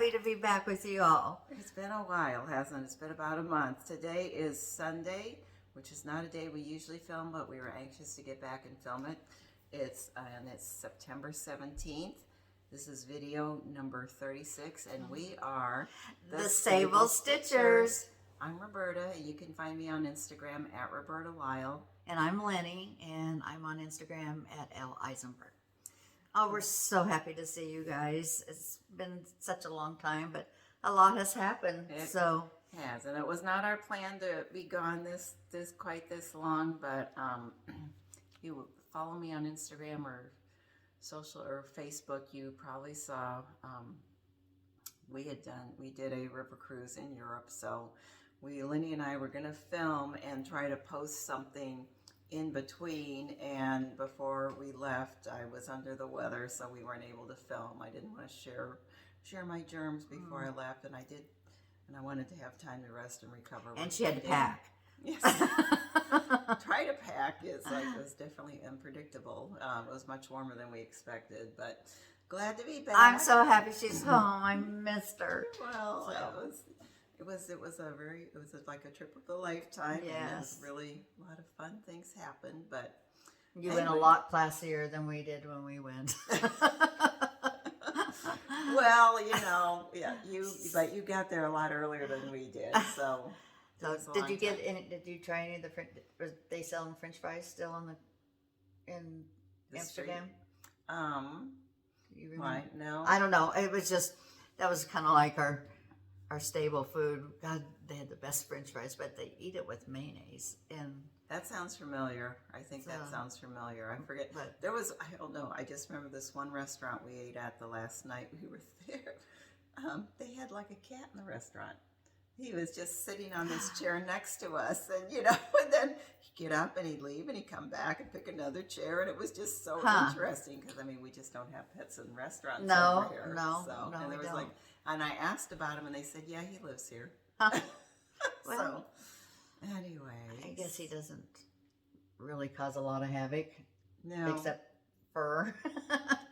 happy to be back with you all. It's been a while, hasn't it? It's been about a month. Today is Sunday, which is not a day we usually film, but we were anxious to get back and film it. It's September 17th. This is video number 36, and we are the SABLE Stitchers. I'm Roberta. You can find me on Instagram at Roberta Lyle. And I'm Lenny, and I'm on Instagram at L. Eisenberg. Oh, we're so happy to see you guys. It's been such a long time, but a lot has happened. It has, and it was not our plan to be gone this quite long, but you follow me on Instagram or social or Facebook, you probably saw we did a river cruise in Europe, so Lenny and I were going to film and try to post something in between, and before we left I was under the weather, so we weren't able to film. I didn't want to share my germs before I left, and I wanted to have time to rest and recover. And she had to pack. Yes. Try to pack was definitely unpredictable. It was much warmer than we expected, but glad to be back. I'm so happy she's home. I missed her. Well, it was like a trip of a lifetime. Yes. And it was really a lot of fun things happened, but you went a lot classier than we did when we went. Well, but you got there a lot earlier than we did, so. So did you try any of the French? Was they selling French fries still in Amsterdam? You remember? No. I don't know. It was just that was kind of like our stable food. God, they had the best French fries, but they eat it with mayonnaise. And that sounds familiar. I think that sounds familiar. I forget. But there was, I don't know. I just remember this one restaurant we ate at the last night we were there. They had like a cat in the restaurant. He was just sitting on this chair next to us, and and then he'd get up and he'd leave and he'd come back and pick another chair, and it was just so interesting because we just don't have pets in restaurants over here. No, and there was and I asked about him, and they said, yeah, he lives here. Well, so anyway, I guess he doesn't really cause a lot of havoc. No, except fur.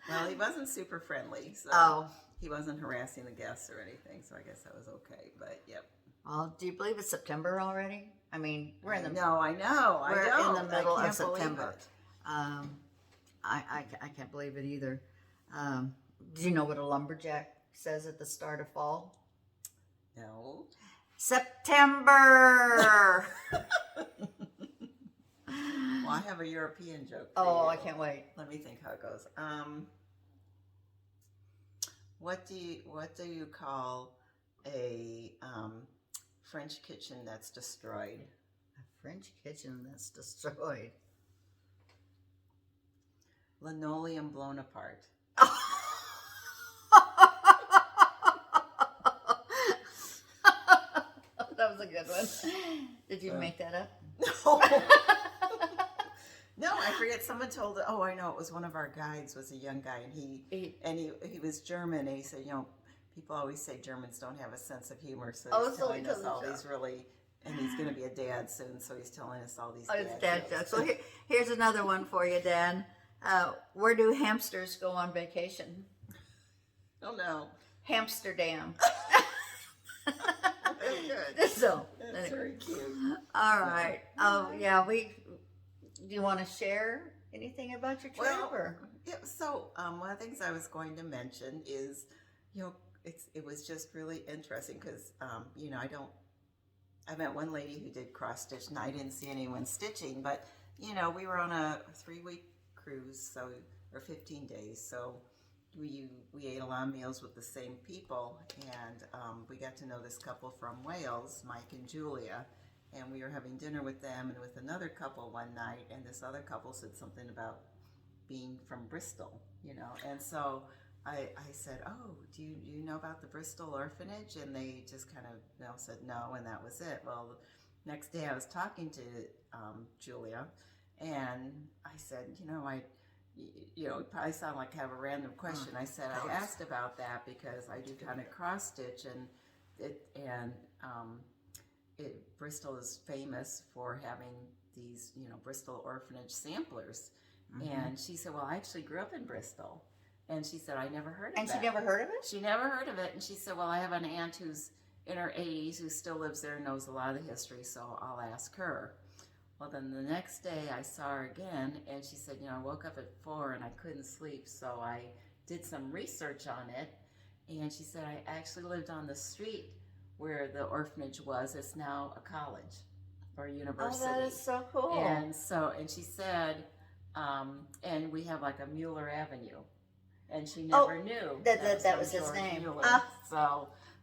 Well, he wasn't super friendly, so he wasn't harassing the guests or anything, so I guess that was okay. But yep. Well, do you believe it's September already? I mean, we're in the I know. We're in the middle of September. I can't believe it either. Do you know what a lumberjack says at the start of fall? No. September. Well, I have a European joke. Oh, I can't wait. Let me think how it goes. What do you call a French kitchen that's destroyed? A French kitchen that's destroyed. Linoleum blown apart. That was a good one. Did you make that up? No. No, I forget. Someone told it. Oh, I know. It was one of our guides. Was a young guy, and he was German, and he said, people always say Germans don't have a sense of humor, so he's telling us all these really. And he's going to be a dad soon, so he's telling us all these dad jokes. So here's another one for you, Dan. Where do hamsters go on vacation? Oh no, Hamsterdam. Very good. So that's very cute. All right. Oh yeah, do you want to share anything about your trip? Well, yeah, so one of the things I was going to mention is, it was just really interesting because, I met one lady who did cross stitch, and I didn't see anyone stitching, but, we were on a 3-week cruise, or 15 days, so we ate a lot of meals with the same people, and we got to know this couple from Wales, Mike and Julia. And we were having dinner with them and with another couple one night, and this other couple said something about being from Bristol, And so I said, oh, do you know about the Bristol orphanage? And they just kind of said no, and that was it. Well, the next day I was talking to Julia, and I said, it probably sounded like I have a random question. I said, I asked about that because I do kind of cross stitch, and Bristol is famous for having these, Bristol orphanage samplers. Mm-hmm. And she said, well, I actually grew up in Bristol. And she said, I never heard of And that. she never heard of it? She never heard of it. And she said, well, I have an aunt who's in her 80s who still lives there and knows a lot of the history, so I'll ask her. Well, then the next day I saw her again, and she said, I woke up at 4 and I couldn't sleep, so I did some research on it. And she said, I actually lived on the street where the orphanage was. It's now a college or a university. Oh, that is so cool. And she said, and we have like a Mueller Avenue. And she never knew that was his name.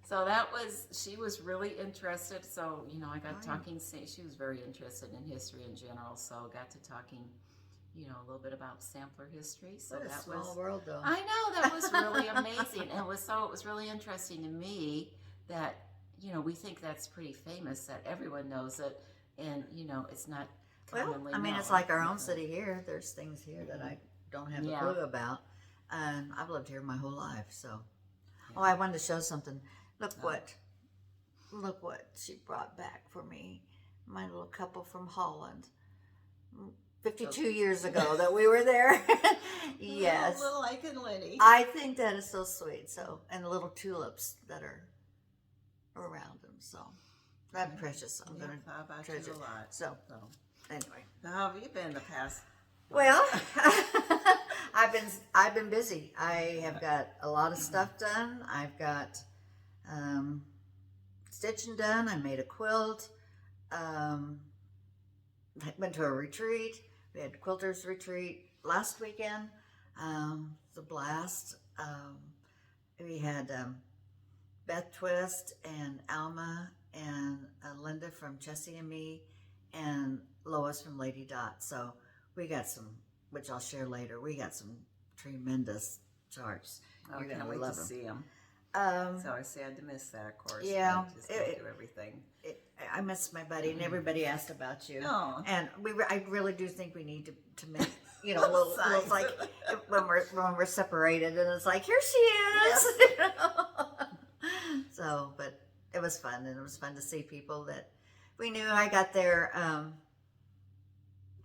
So that was, she was really interested. So, I got talking, she was very interested in history in general. So got to talking, a little bit about sampler history. So what a that small was, world though. I know, that was really amazing. And it was really interesting to me that, we think that's pretty famous, that everyone knows it. And, it's not commonly known. It's like our own city here. There's things here that I don't have a clue about. And I've lived here my whole life, so. Oh, I wanted to show something. Look what she brought back for me. My little couple from Holland. 52 years ago that we were there. Yes. Little Ike and Lenny. I think that is so sweet. So, and the little tulips that are around them. So, that's precious. I'm going to treasure a lot. So, anyway. How have you been the past? Well, I've been busy. I have got a lot of stuff done. I've got stitching done. I made a quilt. Went to a retreat. We had Quilter's retreat last weekend. It's a blast. We had Beth Twist and Alma and Linda from Chessie and Me and Lois from Lady Dot. So we got some, which I'll share later. We got some tremendous charts. I can't wait to see them. So I sad to miss that, of course. Yeah, I just can't do everything. I miss my buddy, and everybody asked about you. Oh. And I really do think we need to make little like when we're separated, and it's like here she is. So, but it was fun, and it was fun to see people that we knew. I got there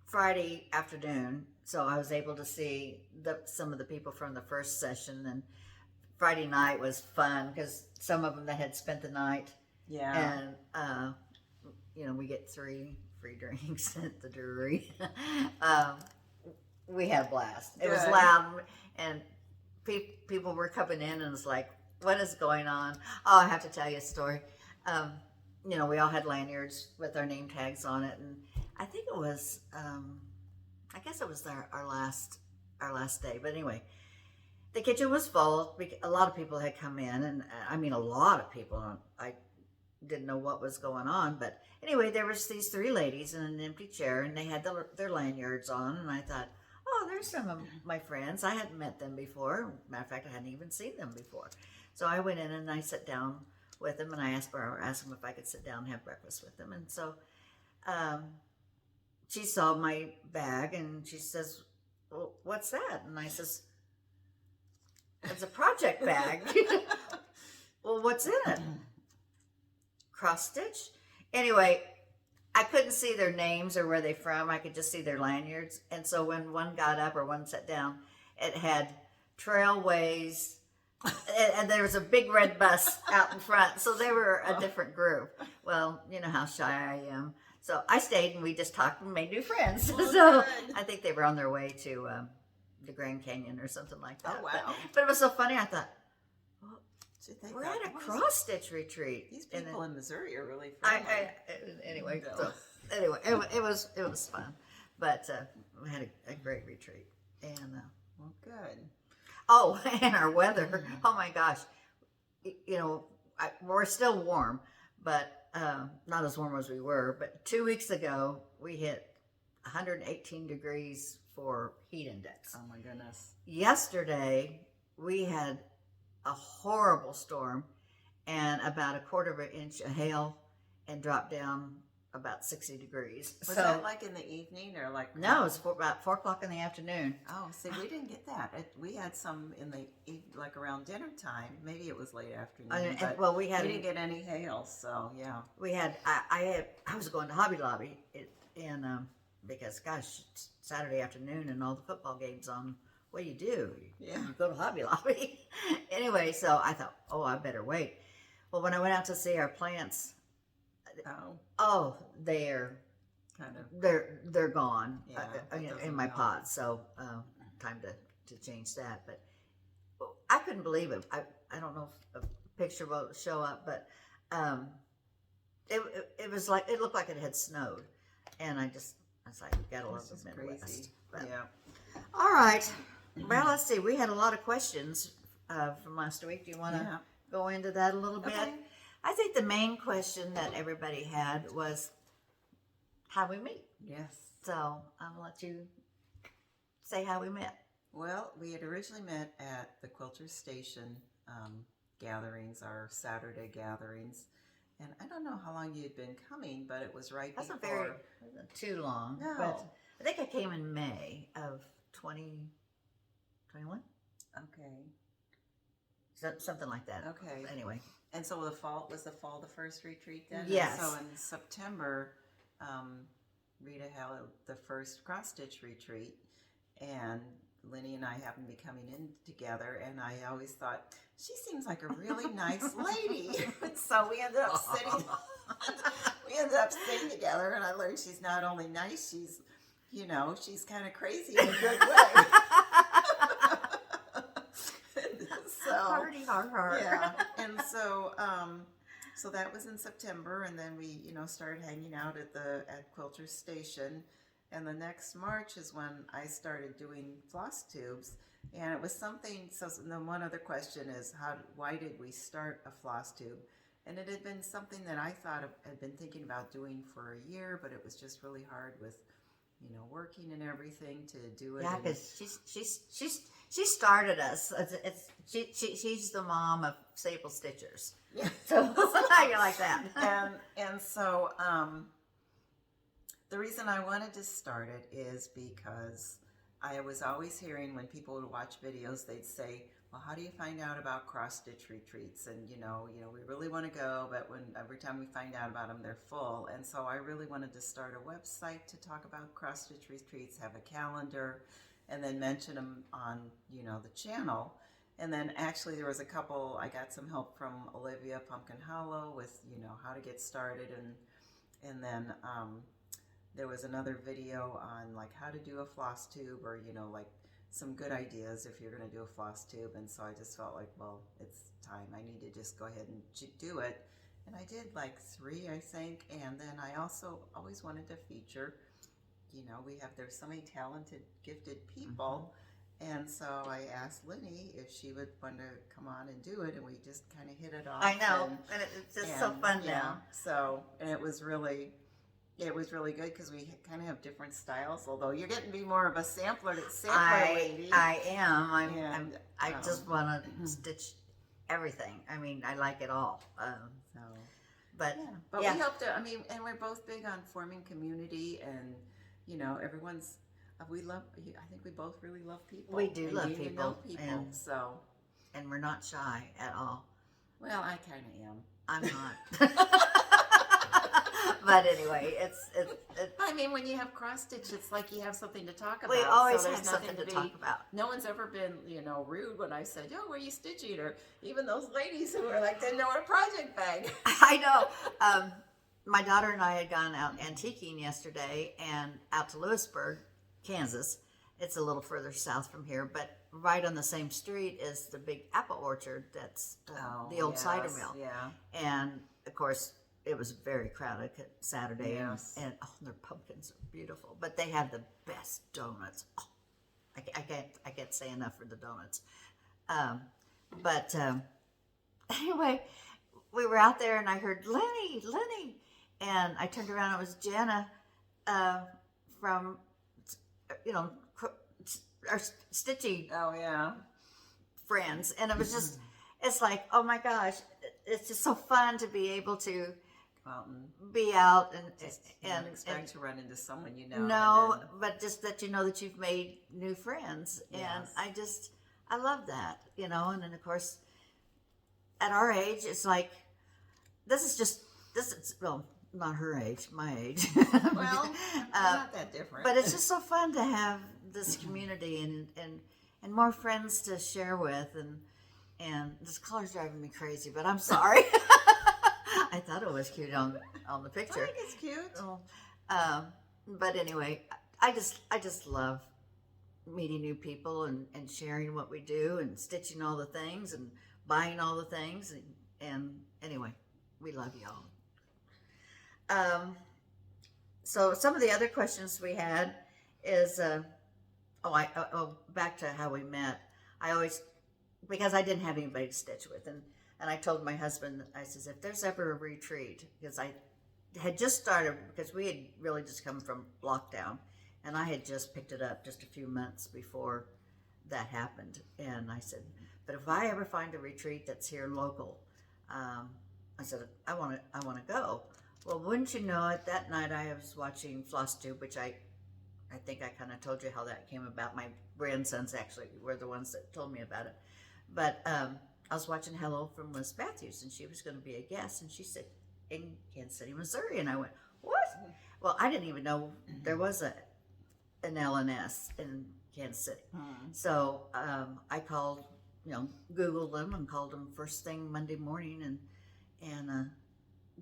Friday afternoon, so I was able to see some of the people from the first session. And Friday night was fun because some of them that had spent the night. Yeah. And we get 3 free drinks at the brewery. We had a blast. It was loud, and people were coming in, and it's like, what is going on? Oh, I have to tell you a story. We all had lanyards with our name tags on it, and I think it was, I guess it was our last day. But anyway, the kitchen was full. A lot of people had come in, and a lot of people. I didn't know what was going on, but anyway, there was these 3 ladies in an empty chair, and they had their lanyards on, and I thought, oh, there's some of my friends. I hadn't met them before. Matter of fact, I hadn't even seen them before. So I went in and I sat down with them, and I asked them if I could sit down and have breakfast with them. And so she saw my bag, and she says, well, what's that? And I says, it's a project bag. Well, what's in it? Cross stitch. Anyway, I couldn't see their names or where they're from. I could just see their lanyards. And so when one got up or one sat down, it had Trailways, and there was a big red bus out in front. So they were a different group. Well, you know how shy I am. So I stayed, and we just talked and made new friends. Well, so good. I think they were on their way to the Grand Canyon or something like that. Oh, wow. But it was so funny. I thought, They we're thought, at a "What is cross stitch retreat. These And people then- in Missouri are really friendly. anyway, No. so anyway, it was fun, but we had a great retreat, and Well, good. oh, and our weather. Oh my gosh, we're still warm, but not as warm as we were. But 2 weeks ago, we hit 118 degrees for heat index. Oh my goodness. Yesterday, we had a horrible storm and about 1/4 inch of hail, and dropped down about 60 degrees. Was that like in the evening or like? No, it was about 4 o'clock in the afternoon. Oh, see, we didn't get that. We had some in like around dinner time. Maybe it was late afternoon. But Well, we didn't get any hail, so yeah. We had. I was going to Hobby Lobby, and because gosh, Saturday afternoon and all the football games on what do? Yeah. You go to Hobby Lobby. Anyway, so I thought, oh, I better wait. Well, when I went out to see our plants, they're kind of they're gone in my help. pot. So time to change that. But I couldn't believe it. I don't know if a picture will show up, but it was like, it looked like it had snowed, and I was like, gotta love the Midwest. But, all right. Well, let's see. We had a lot of questions from last week. Do you want to go into that a little bit? Okay. I think the main question that everybody had was how we meet. Yes. So I'll let you say how we met. Well, we had originally met at the Quilter Station gatherings, our Saturday gatherings. And I don't know how long you'd been coming, but it was right That's before. wasn't too long. No. But I think I came in May of 2021. Okay. Something like that. Okay. Anyway. And so was the fall the first retreat then? Yes. And so in September, Rita held the first cross stitch retreat, and Lenny and I happened to be coming in together, and I always thought, she seems like a really nice lady. So we ended up sitting together, and I learned she's not only nice, she's kind of crazy in a good way. Party hard. Yeah. And so so that was in September, and then we started hanging out at Quilter Station. And the next March is when I started doing floss tubes, and it was something. So then one other question is, why did we start a floss tube? And it had been something that I had been thinking about doing for a year, but it was just really hard with working and everything to do it. Yeah, because she started us. She's the mom of SABLE Stitchers. Yeah. So you're like that. And so the reason I wanted to start it is because I was always hearing when people would watch videos, they'd say, well, how do you find out about cross stitch retreats? And we really want to go, but every time we find out about them, they're full. And so I really wanted to start a website to talk about cross stitch retreats, have a calendar, and then mention them on the channel. And then actually there was a couple. I got some help from Olivia Pumpkin Hollow with how to get started, and then there was another video on like how to do a floss tube, or like some good ideas if you're going to do a floss tube. And so I just felt like, well, it's time. I need to just go ahead and do it. And I did like 3, I think. And then I also always wanted to feature, there's so many talented, gifted people. Mm-hmm. And so I asked Lenny if she would want to come on and do it. And we just kind of hit it off. I know. And it's just so fun now. So, and it was really good because we kind of have different styles. Although you're getting to be more of a sampler lady. I am. I just want to stitch everything. I mean, I like it all. But we hope to. I mean, and we're both big on forming community, and everyone's. We love. I think we both really love people. We do love people, and we're not shy at all. Well, I kind of am. I'm not. But anyway, it's. I mean, when you have cross stitch, it's like you have something to talk about. We always so have something to talk about. No one's ever been, rude when I said, "Oh, where are you stitching?" Or even those ladies who were like, didn't know what a project bag. I know. My daughter and I had gone out antiquing yesterday, and out to Lewisburg, Kansas. It's a little further south from here, but right on the same street is the big apple orchard. That's the old cider mill. Yeah. And of course, it was very crowded Saturday, yes. and their pumpkins are beautiful. But they have the best donuts. Oh, I can't say enough for the donuts. But anyway, we were out there, and I heard Lenny, and I turned around. It was Jenna from our Stitchy. Oh yeah. Friends, and it was just. It's like, oh my gosh, it's just so fun to be able to be out and expect to run into someone No, but just that that you've made new friends, yes. And I love that, And then of course, at our age, it's like this is not her age, my age. Well, not that different. But it's just so fun to have this community more friends to share with, and this color's driving me crazy, but I'm sorry. I thought it was cute on the I picture. think it's cute. Oh, but anyway, I just love meeting new people and sharing what we do and stitching all the things and buying all the things and anyway, we love y'all. So some of the other questions we had is back to how we met. I always, because I didn't have anybody to stitch with, and I told my husband, I says, if there's ever a retreat, because I had just started, because we had really just come from lockdown, and I had just picked it up just a few months before that happened. And I said, but if I ever find a retreat that's here local, I said, I want to go. Well, wouldn't you know it, that night I was watching Flosstube, which I think I kind of told you how that came about. My grandsons actually were the ones that told me about it. But I was watching Hello from Liz Matthews, and she was going to be a guest, and she said, in Kansas City, Missouri. And I went, what? Well, I didn't even know there was an LNS in Kansas City. So I called, Googled them and called them first thing Monday morning and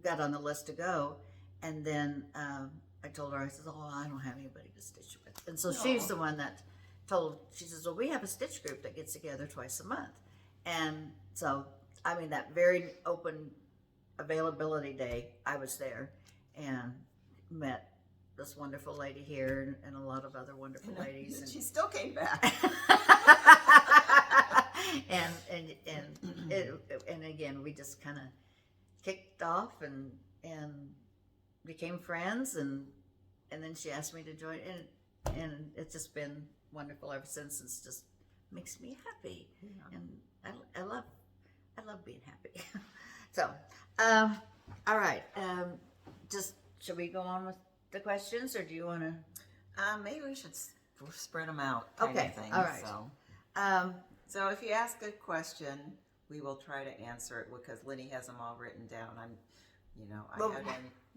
got on the list to go. And then I told her, I said, oh, I don't have anybody to stitch with. And so she's the one that she says, well, we have a stitch group that gets together twice a month. And so, I mean, that very open availability day, I was there and met this wonderful lady here and a lot of other wonderful ladies. And she still came back. and again, we just kind of kicked off and became friends, and then she asked me to join, and it's just been wonderful ever since. It's just makes me happy, and I love being happy. So, all right, just should we go on with the questions, or do you want to? Maybe we should spread them out. Okay, Of thing, all right. So if you ask a question, we will try to answer it because Lenny has them all written down. I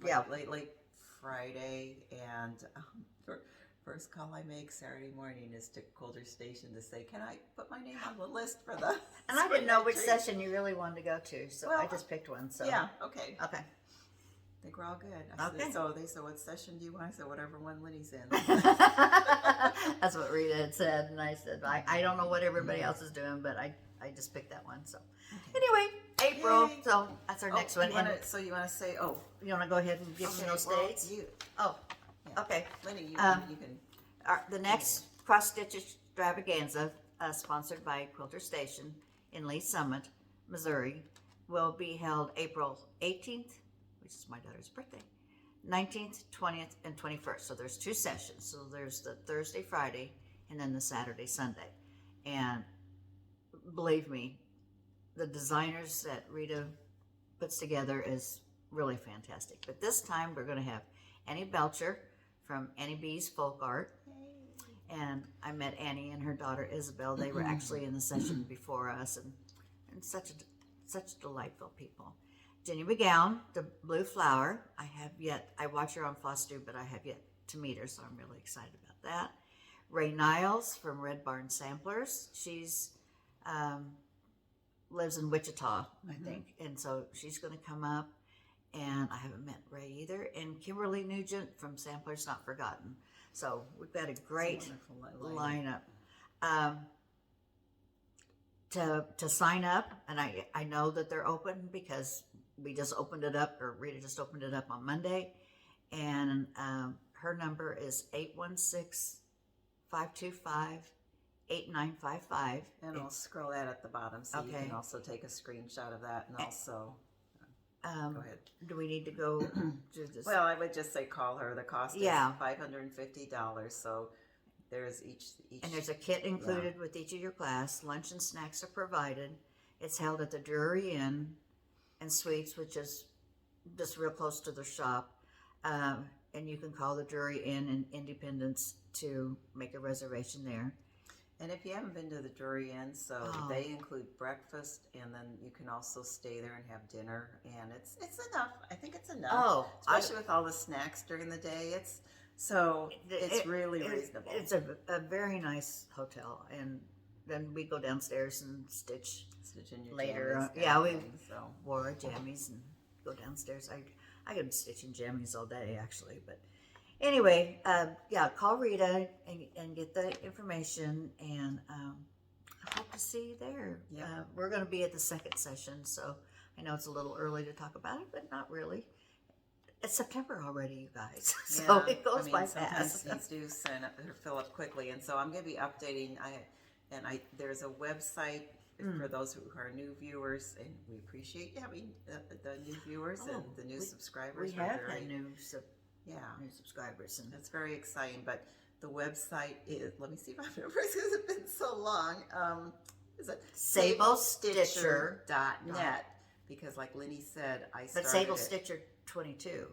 had one late Friday, and first call I make Saturday morning is to Quilter Station to say, can I put my name on the list for the And I didn't know which session you really wanted to go to, so I just picked one. So yeah, okay. Okay. I think we're all good. Okay. So they said, what session do you want? I said, whatever one Lenny's in. That's what Rita had said, and I said, I don't know what everybody else is doing, but I just picked that one. So anyway, April. Yay. So that's our next one. You want to say, you want to go ahead and give me those dates? Okay. Lenny, you can. The next cross stitch extravaganza, sponsored by Quilter Station in Lee Summit, Missouri, will be held April 18th, which is my daughter's birthday, 19th, 20th, and 21st. So there's 2 sessions. So there's the Thursday, Friday, and then the Saturday, Sunday. And believe me, the designers that Rita puts together is really fantastic. But this time we're going to have Annie Belcher from Annie B's Folk Art. And I met Annie and her daughter Isabel. They were actually in the session before us, and such delightful people. Jenny McGowan, the Blue Flower. I watch her on Flosstube, but I have yet to meet her, so I'm really excited about that. Ray Niles from Red Barn Samplers. She's lives in Wichita, I think, and so she's going to come up. And I haven't met Ray either. And Kimberly Nugent from Samplers Not Forgotten. So we've got a great lineup. To sign up, and I know that they're open because we just opened it up, or Rita just opened it up on Monday. And her number is 816-525-8955. And I'll scroll that at the bottom so you can also take a screenshot of that, and also... go ahead. Do we need to go through this? Well, I would just say call her. The cost is $550. So there's each. And there's a kit included with each of your class. Lunch and snacks are provided. It's held at the Drury Inn and Suites, which is just real close to the shop. And you can call the Drury Inn in Independence to make a reservation there. And if you haven't been to the Drury Inn, they include breakfast, and then you can also stay there and have dinner, and it's enough. I think it's enough. Especially with all the snacks during the day. It's really reasonable. It's a very nice hotel, and then we go downstairs and stitch Stitch in your later. jammies, Yeah, we so. wore our jammies and go downstairs. I could stitch in jammies all day actually, but anyway, yeah, call Rita and get the information, and I hope to see you there. Yeah. We're going to be at the second session, so I know it's a little early to talk about it, but not really. It's September already, you guys. So it goes by fast. Sometimes these do fill up quickly, and so I'm going to be updating. There's a website for those who are new viewers, and we appreciate having the new viewers and the new subscribers. We have had new subscribers, and that's very exciting. But the website is, let me see if I remember, because it's been so long. Is it SABLEStitcher.net? Because like Lenny said, I started Sable Stitcher 22.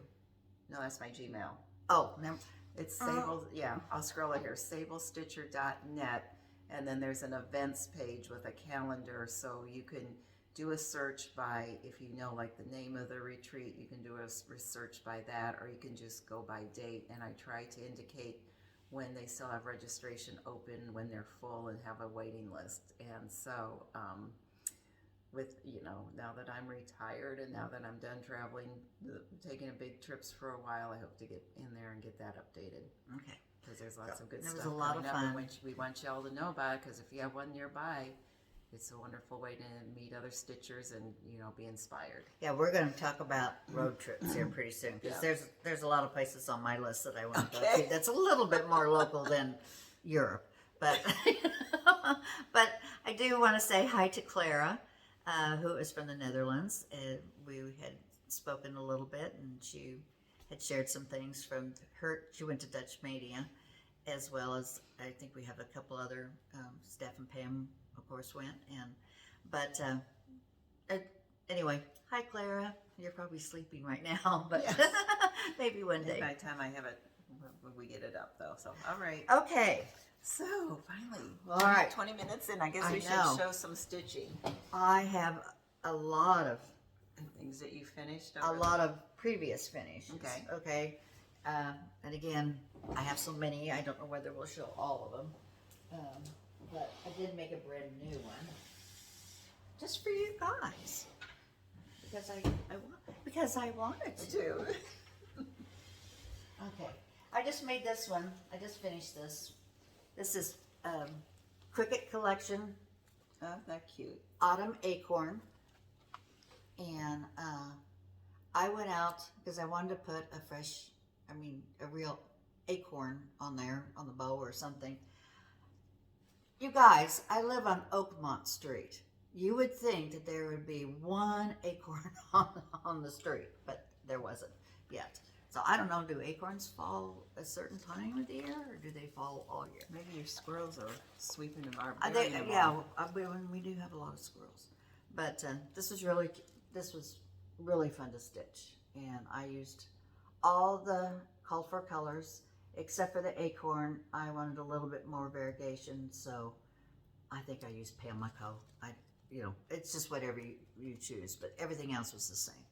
No, that's my Gmail. Oh, no. It's Sable, yeah, I'll scroll it here, SABLEStitcher.net, and then there's an events page with a calendar, so you can do a search by, if you know like the name of the retreat, you can do a research by that, or you can just go by date, and I try to indicate when they still have registration open, when they're full, and have a waiting list. And so, with, now that I'm retired and now that I'm done traveling, taking big trips for a while, I hope to get in there and get that updated. Okay. Because there's lots of good stuff. It was a lot of fun. We want y'all to know about it, because if you have one nearby, it's a wonderful way to meet other stitchers and, be inspired. Yeah, we're going to talk about road trips here pretty soon, because there's a lot of places on my list that I want to go to. That's a little bit more local than Europe. But, but I do want to say hi to Clara, who is from the Netherlands. We had spoken a little bit, and she had shared some things from her. She went to Dutch Media, as well as I think we have a couple other, Steph and Pam, of course, went. But anyway, hi Clara. You're probably sleeping right now, but yes. Maybe one day. By the time I have it, we get it up though. So all right. Okay. So finally, all right, 20 minutes in. I guess we should show some stitching. I have a lot of things that you finished. A lot of previous finishes. Okay. Okay. And again, I have so many. I don't know whether we'll show all of them, but I did make a brand new one just for you guys because I wanted to. Okay. I just made this one. I just finished this. This is Cricut Collection. Oh, that's cute. Autumn Acorn. And I went out because I wanted to put a real acorn on there, on the bow or something. You guys, I live on Oakmont Street. You would think that there would be one acorn on the street, but there wasn't yet. So I don't know, do acorns fall a certain time of the year, or do they fall all year? Maybe your squirrels are sweeping them out. We do have a lot of squirrels. But this was really fun to stitch. And I used all the called for colors, except for the acorn. I wanted a little bit more variegation, so I think I used Pamlico. It's just whatever you choose, but everything else was the same.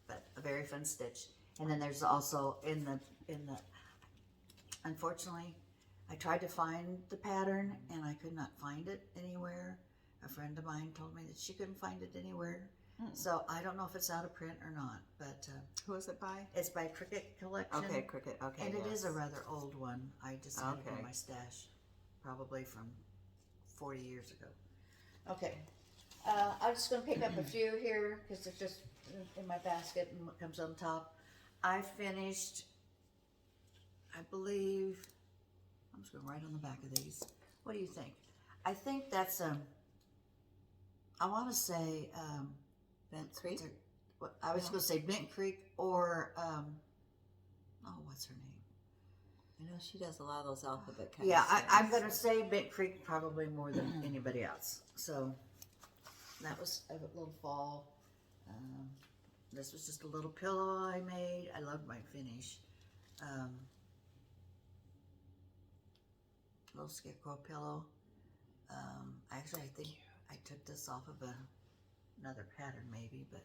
But a very fun stitch. And then there's also in the unfortunately, I tried to find the pattern and I could not find it anywhere. A friend of mine told me that she couldn't find it anywhere. So I don't know if it's out of print or not, but who is it by? It's by Cricut Collection. Okay, Cricut. Okay, and it is a rather old one. I just had it in my stash, probably from 40 years ago. Okay, I'm just going to pick up a few here because they're just in my basket and what comes on top. I finished, I believe, I'm just going to write on the back of these. What do you think? I think that's I want to say Bent Creek. I was going to say Bent Creek or what's her name? She does a lot of those alphabet kind of things. I'm going to say Bent Creek probably more than anybody else. So that was a little fall. This was just a little pillow I made. I love my finish. Little scarecrow pillow. Actually, I think I took this off of another pattern maybe, but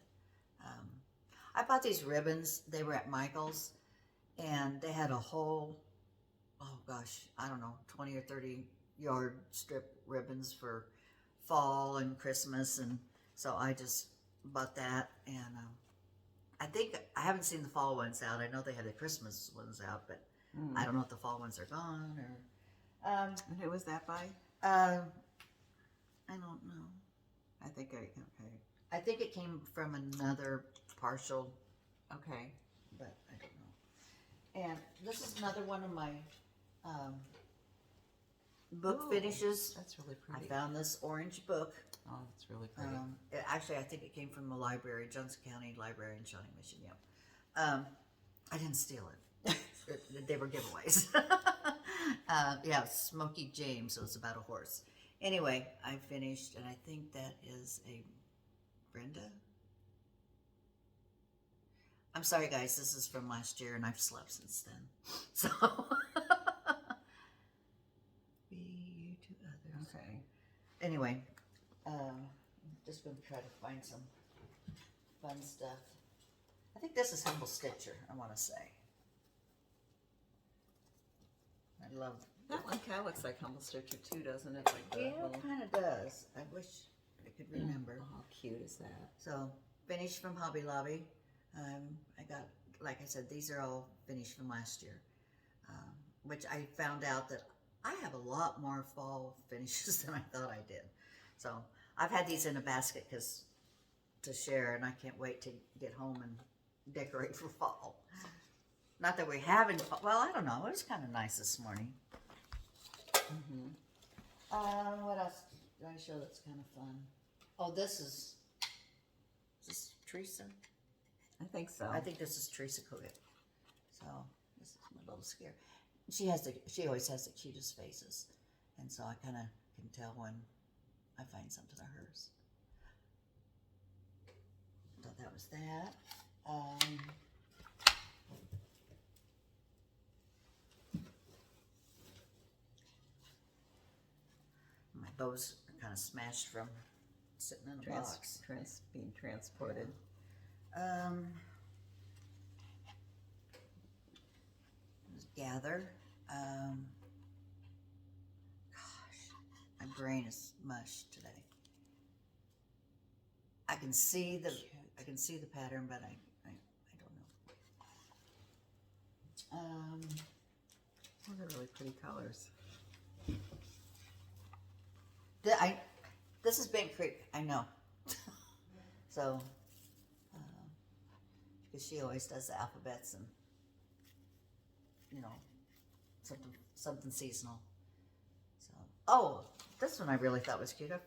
I bought these ribbons. They were at Michael's, and they had a whole, oh gosh, I don't know, 20 or 30 yard strip ribbons for fall and Christmas, and so I just bought that. And I think I haven't seen the fall ones out. I know they had the Christmas ones out, but I don't know if the fall ones are gone or. And who was that by? I don't know. I think okay. I think it came from another partial, Okay. but I don't know. And this is another one of my book Ooh, finishes. That's really I pretty. found this orange book. Oh, that's really pretty. Actually, I think it came from the library, Johnson County Library in Shawnee Mission. Yep. I didn't steal it. They were giveaways. Yeah, Smokey James. So it's about a horse. Anyway, I finished, and I think that is a Brenda. I'm sorry, guys. This is from last year, and I've slept since then. So, be you to others. Okay. Anyway, I'm just going to try to find some fun stuff. I think this is SABLE Stitcher, I want to say. I love That one kind of looks like Humble Stitcher too, doesn't it? Like the Yeah, little... it kind of does. I wish I could remember. Oh, how cute is that? So, finished from Hobby Lobby. I got, like I said, these are all finished from last year. Which I found out that I have a lot more fall finishes than I thought I did. So, I've had these in a basket to share, and I can't wait to get home and decorate for fall. Not that we haven't, well, I don't know. It was kind of nice this morning. What else did I show that's kind of fun? Oh, is this Teresa? I think so. I think this is Teresa Kogut. So this is my little scare. She always has the cutest faces, and so I kind of can tell when I find something of hers. Thought that was that. My bows are kind of smashed from sitting in a box. Being transported. Gather. Gosh, my brain is mush today. I can see the pattern, but I don't know. Oh, they're really pretty colors. This is Bent Creek, I know. So, because she always does the alphabets and, you know, something seasonal. So, oh, this one I really thought was cute. I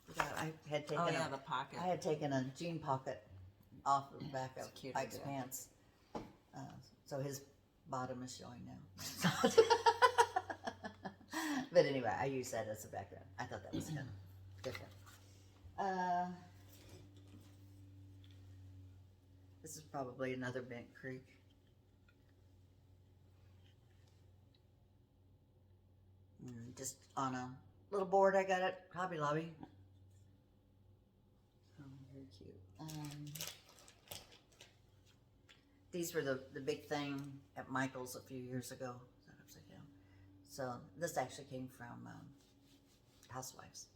forgot I had taken. Oh yeah, the pocket. I had taken a jean pocket off the back of It's cute, Ike's yeah. pants, so his bottom is showing now. But anyway, I use that as a background. I thought that was kind of different. This is probably another Bent Creek. Just on a little board I got at Hobby Lobby. Oh, very cute. These were the big thing at Michael's a few years ago. Is that upside down? So this actually came from Housewives.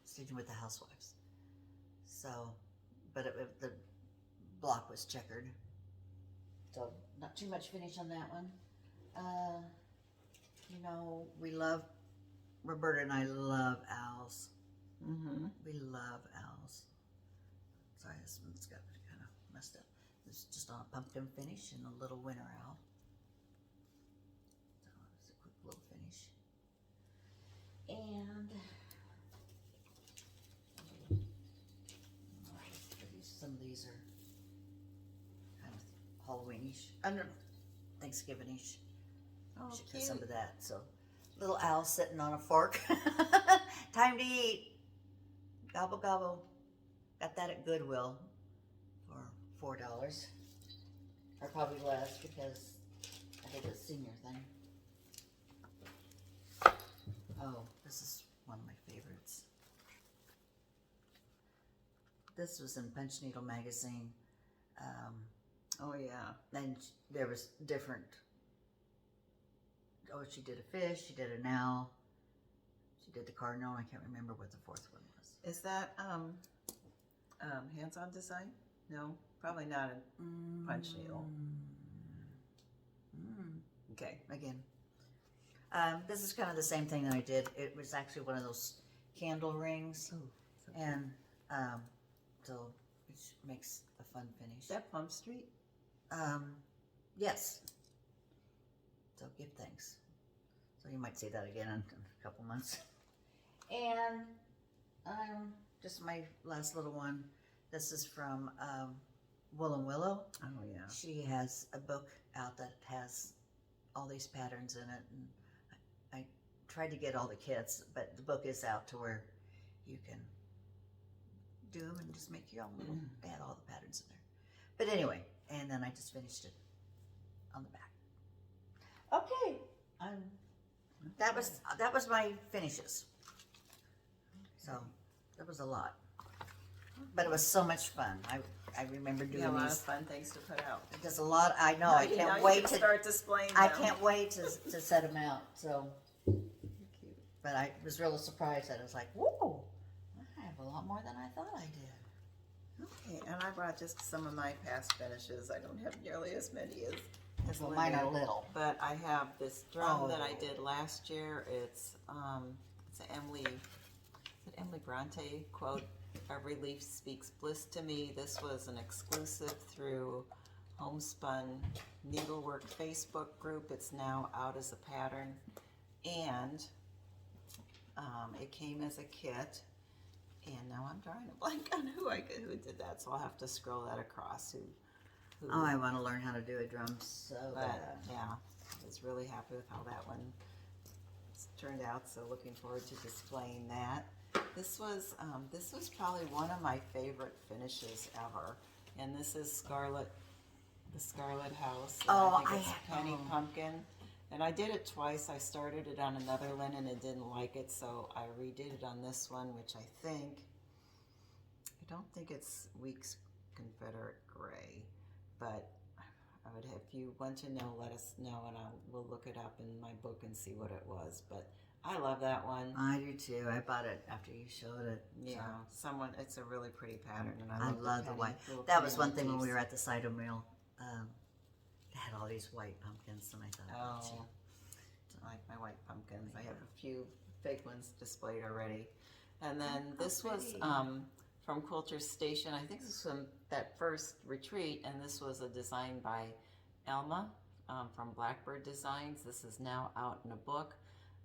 Stitching with the Housewives. So, but the block was checkered. So not too much finish on that one. You know, Roberta and I love owls. We love owls. Sorry, this one's got kind of messed up. It's just on a pumpkin finish and a little winter owl. So it's a quick little finish. And some of these are kind of Halloweenish, Thanksgiving-ish. Oh, Should cute. get some of that. So, little owl sitting on a fork. Time to eat. Gobble gobble. Got that at Goodwill for $4, or probably less because I think it's a senior thing. Oh, this is one of my favorites. This was in Punch Needle magazine. Oh yeah. And there was different. Oh, she did a fish. She did an owl. She did the Cardinal. I can't remember what the fourth one was. Is that hands-on design? No, probably not a punch needle. Okay. Again. This is kind of the same thing that I did. It was actually one of those candle rings. Oh, so And so it makes a fun finish. is that Plum Street? Yes. So give thanks. So you might see that again in a couple months. And just my last little one. This is from Willow. Oh yeah. She has a book out that has all these patterns in it, and I tried to get all the kits, but the book is out to where you can do them and just make your own little, add all the patterns in there. But anyway, and then I just finished it on the back. Okay, that was my finishes. So that was a lot, but it was so much fun. I remember doing a lot these. of fun things to put out. There's a lot. I know. I can't now wait you can to start displaying them. I can't wait to set them out. So, Cute. but I was really surprised that I was like, whoa, I have a lot more than I thought I did. Okay, and I brought just some of my past finishes. I don't have nearly as many as Well, mine are little. But I have this drum that I Oh. did last year. It's an Emily Bronte quote. Every leaf speaks bliss to me. This was an exclusive through Homespun Needlework Facebook group. It's now out as a pattern, and it came as a kit. And now I'm drawing a blank on who did that, so I'll have to scroll that across. Who Oh, I want to learn how to do a drum so but bad. yeah, I was really happy with how that one turned out. So looking forward to displaying that. This was probably one of my favorite finishes ever, and this is Scarlett, the Scarlett House. And Oh, I think it's Penny Pumpkin, and I did it twice. I started it on another linen and didn't like it, so I redid it on this one, which I don't think it's Weeks Confederate Gray, but I would have, if you want to know, let us know, and we'll look it up in my book and see what it was. But I love that one. I do too. I bought it after you showed it. Yeah, it's a really pretty pattern, and I love the penny, white. little That was penny one thing when we motifs. were at the cider mill. They had all these white pumpkins, and I thought, Oh, I like my white pumpkins. I have a few fake ones displayed already. And then this was pretty. from Quilter's Station. I think this was from that first retreat, and this was a design by Elma from Blackbird Designs. This is now out in a book,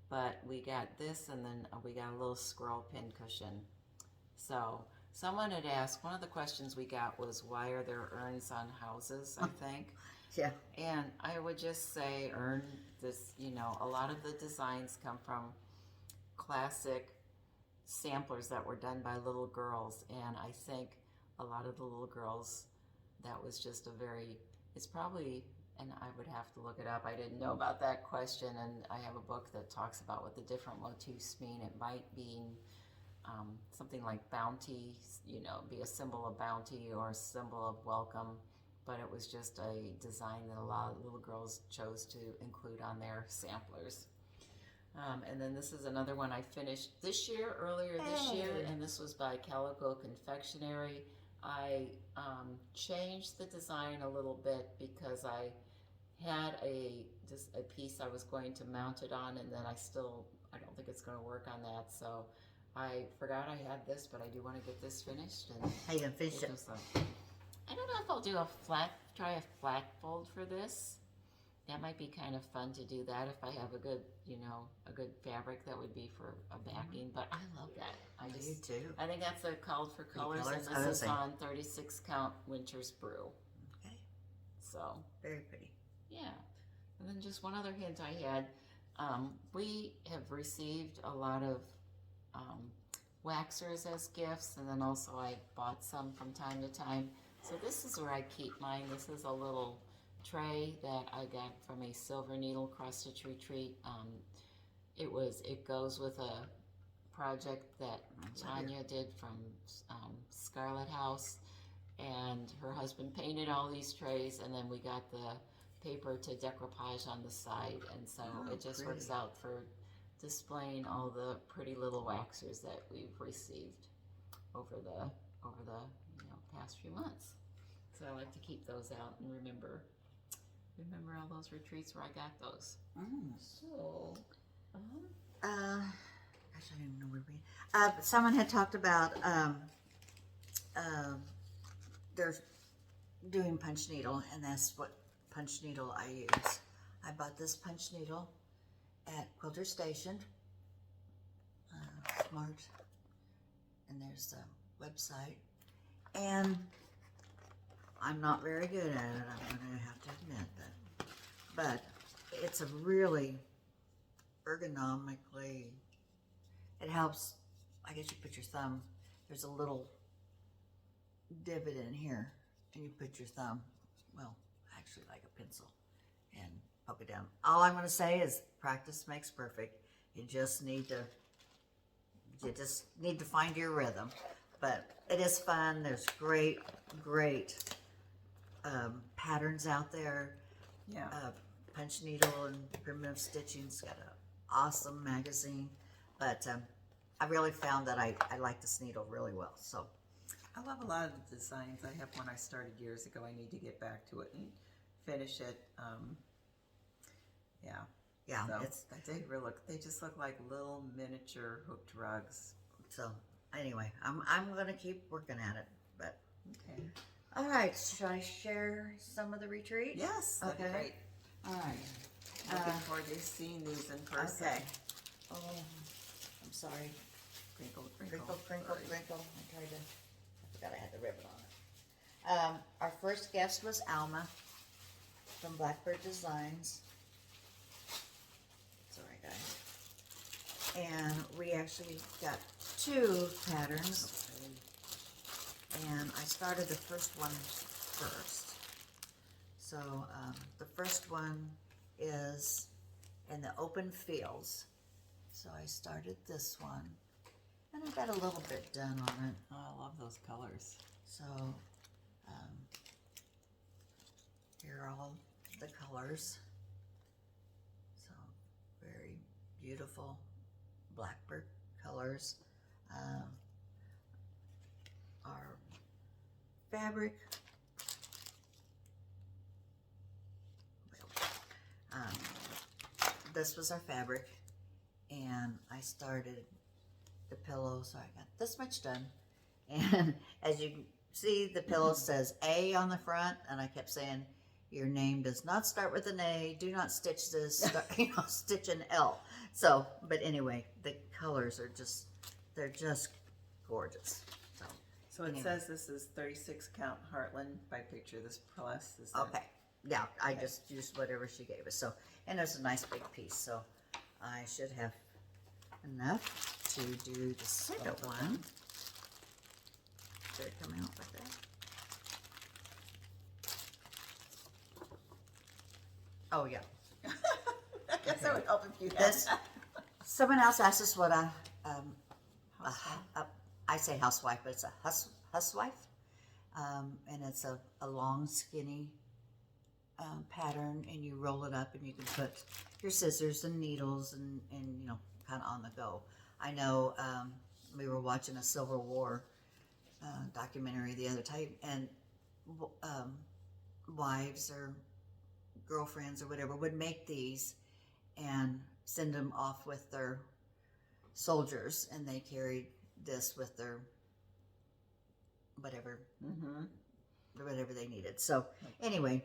but we got this, and then we got a little scroll pin cushion. So someone had asked, one of the questions we got was, why are there urns on houses, I think. yeah. And I would just say a lot of the designs come from classic samplers that were done by little girls, and I think a lot of the little girls, that was just it's probably, and I would have to look it up, I didn't know about that question, and I have a book that talks about what the different motifs mean. It might mean something like bounty, be a symbol of bounty or a symbol of welcome, but it was just a design that a lot of little girls chose to include on their samplers. And then this is another one I finished earlier this year, and this was by Calico Confectionery. I changed the design a little bit because I had a piece I was going to mount it on, and then I don't think it's going to work on that, so I forgot I had this, but I do want to get this finished. And How you gonna finish it? I don't know if I'll do try a flat fold for this. That might be kind of fun to do that if I have a good fabric that would be for a backing. But I love that. I do too. I think that's a called for colors, colors? and this is on 36 count Winter's Brew. Okay. So Very pretty. yeah, and then just one other hint I had. We have received a lot of waxers as gifts, and then also I bought some from time to time. So this is where I keep mine. This is a little tray that I got from a Silver Needle Cross Stitch Retreat. It goes with a project that Tanya did from Scarlett House, and her husband painted all these trays, and then we got the paper to decoupage on the side, and so it just works out displaying all the pretty little waxers that we've received over the past few months. So I like to keep those out and remember all those retreats where I got those. So, gosh, I don't even know where we. Someone had talked about they're doing punch needle, and that's what punch needle I use. I bought this punch needle at Quilter Station. Smart, and there's the website. And I'm not very good at it, I'm going to have to admit that. But it's a really ergonomically, it helps. I guess you put your thumb, there's a little divot in here, and you put your thumb, well, actually like a pencil, and poke it down. All I'm going to say is practice makes perfect. You just need to find your rhythm. But it is fun. There's great patterns out there. Yeah. Punch Needle and Primitive Stitching's got an awesome magazine. But I really found that I like this needle really well. So I love a lot of the designs. I have one I started years ago. I need to get back to it and finish it. yeah, So it's they just look like little miniature hooked rugs. so. Anyway, I'm gonna keep working at it. But Okay. all right, should I share some of the retreat? Yes. That'd be Okay. great. All right. Looking forward to seeing these in person. Okay. Oh, I'm sorry. Crinkle, Crinkle, crinkle, Sorry. crinkle. I forgot I had the ribbon on it. Our first guest was Alma from Blackbird Designs. It's all right, guys. And we actually got 2 patterns. And I started the first one first. So the first one is in the open fields. So I started this one. And I got a little bit done on it. oh, I love those colors. So here are all the colors. So very beautiful blackbird colors. Our fabric. This was our fabric, and I started the pillow, so I got this much done. And as you can see, the pillow says A on the front, and I kept saying, your name does not start with an A, do not stitch this, stitch an L. So, but anyway, the colors are just, they're just gorgeous. So it says this is 36 count Heartland by picture. This plus is that? Okay, yeah, I just used whatever she gave us. So, and it's a nice big piece, so I should have enough to do the second one. Did it come out like that? Oh yeah. I guess that would help if you had This. that. Someone else asked us what I say housewife, but it's a housewife, and it's a long, skinny pattern, and you roll it up, and you can put your scissors and needles and kind of on the go. I know we were watching a Civil War documentary the other time, and wives or girlfriends or whatever would make these and send them off with their soldiers, and they carried this with their whatever they needed. So anyway,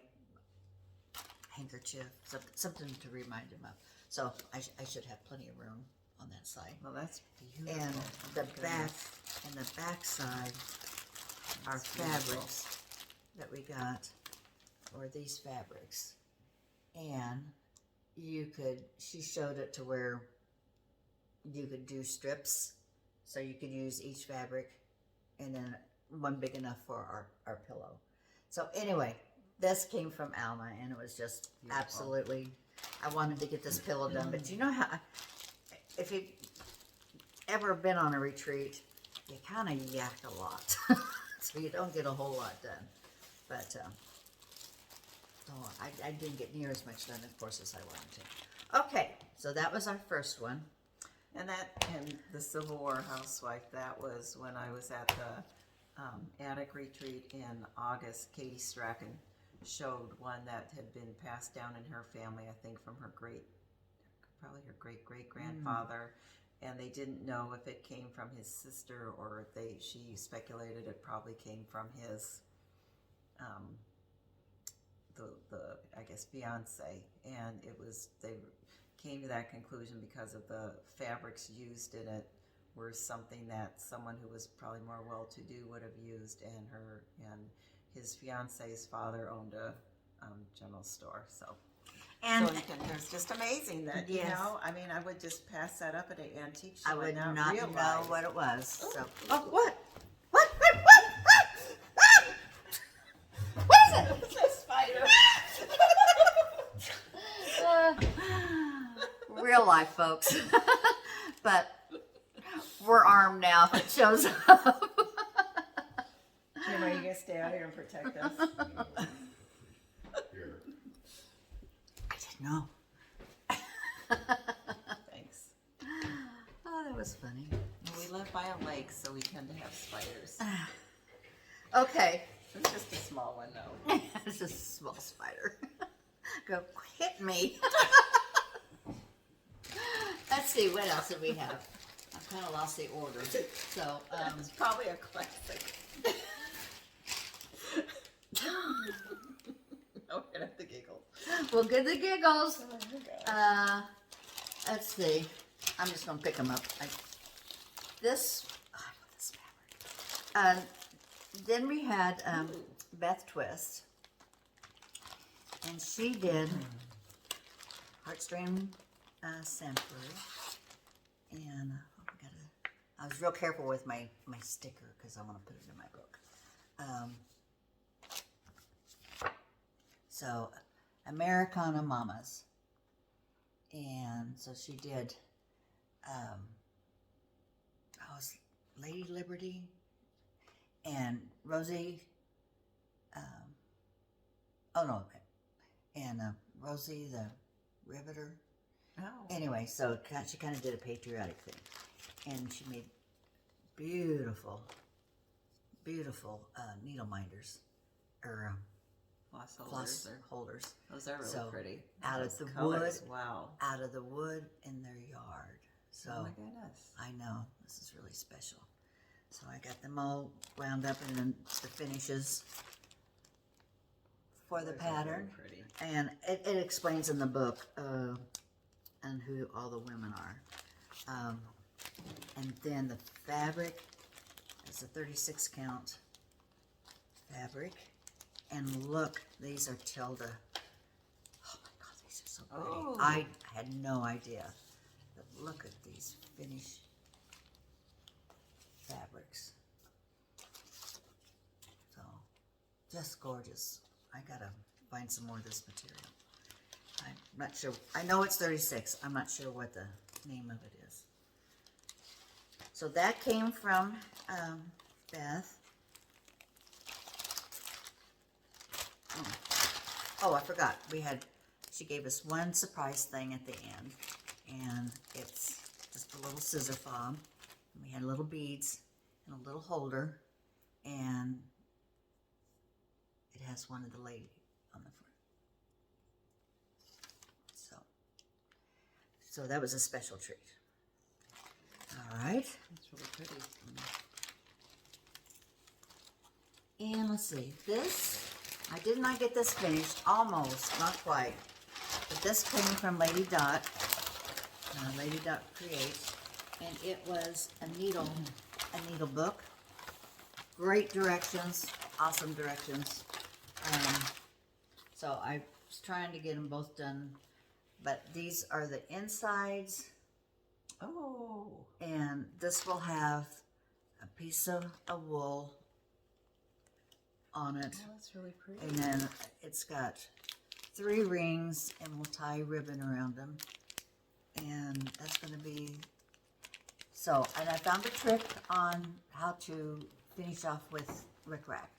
handkerchief, something to remind them of. So I should have plenty of room on that side. Well, that's beautiful. And the back side are fabrics that we got, or these fabrics. And she showed it to where you could do strips, so you could use each fabric, and then one big enough for our pillow. So anyway, this came from Alma, and it was just Beautiful. absolutely, I wanted to get this pillow done. But you know how, if you've ever been on a retreat, you kind of yak a lot. So you don't get a whole lot done. But so I didn't get near as much done, of course, as I wanted to. Okay, so that was our first one. And the Civil War housewife, that was when I was at the attic retreat in August. Katie Strachan showed one that had been passed down in her family, I think from her probably her great-great-grandfather. And they didn't know if it came from his sister or she speculated it probably came from his, I guess, fiance. And they came to that conclusion because of the fabrics used in it were something that someone who was probably more well-to-do would have used, and his fiance's father owned a general store. So it's just amazing that, Yes. you know, I mean, I would just pass that up at an antique show I would and not realize. know what it was. So, Oh. what? What is it? It's a spider. Real life, folks. But we're armed now if it shows up. Jim, are you going to stay out here and protect us? Here. I didn't know. Thanks. Oh, that was funny. We live by a lake, so we tend to have spiders. Okay. It's just a small one, though. It's just a small spider. Go hit me. Let's see, what else did we have? I've kind of lost the order. So, It's probably a classic. Oh, I have the giggles. we'll get the giggles. Oh, my gosh. Let's see. I'm just going to pick them up. I love this fabric. Then we had Beth Twist. And she did heartstring sampler. And I was real careful with my sticker because I want to put it in my book. So, Americana Mamas. And so she did, Lady Liberty and Rosie, Rosie the Riveter. Oh. Anyway, so she kind of did a patriotic thing. And she made beautiful needle minders, or Floss floss holders. holders. Those are really So, pretty. out of Those the colors, wood. Wow. Out of the wood in their yard. So Oh my goodness. I know, this is really special. So I got them all wound up and then the finishes for the Those are really pattern. pretty. And it explains in the book and who all the women are. And then the fabric is a 36 count fabric. And look, these are Tilda. Oh my God, these are so pretty. Oh. I had no idea. But look at these finished fabrics. So, just gorgeous. I gotta find some more of this material. I'm not sure. I know it's 36. I'm not sure what the name of it is. So that came from Beth. Oh, I forgot. She gave us one surprise thing at the end. And it's just a little scissor fob. And we had little beads and a little holder. And it has one of the lady on the front. So that was a special treat. All right. That's really pretty. And let's see, this, I did not get this finished, almost, not quite. But this came from Lady Dot, Lady Dot Creates, and it was a needle book. Great directions, awesome directions. So I was trying to get them both done, but these are the insides, Oh. and this will have a piece of wool on it. Oh, that's really pretty. And then it's got 3 rings, and we'll tie ribbon around them. And that's going to be, so, and I found a trick on how to finish off with rickrack.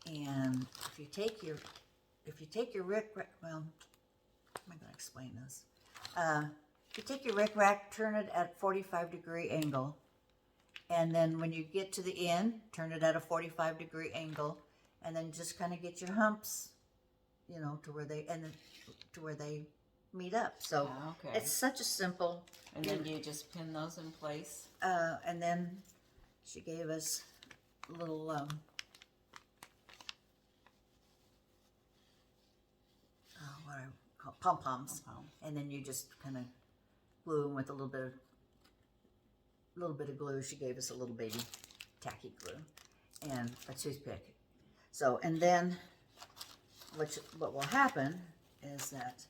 And if you take your rickrack, well, how am I going to explain this? If you take your rickrack, rack, turn it at 45-degree angle. And then when you get to the end, turn it at a 45-degree angle. And then just kind of get your humps, you know, to where they meet up. So Okay. it's such a simple. And then you just pin those in place. And then she gave us little what I call pom-poms. And then you just kind of glue them with a little bit of glue. She gave us a little baby tacky glue and a toothpick. So, and then what will happen is that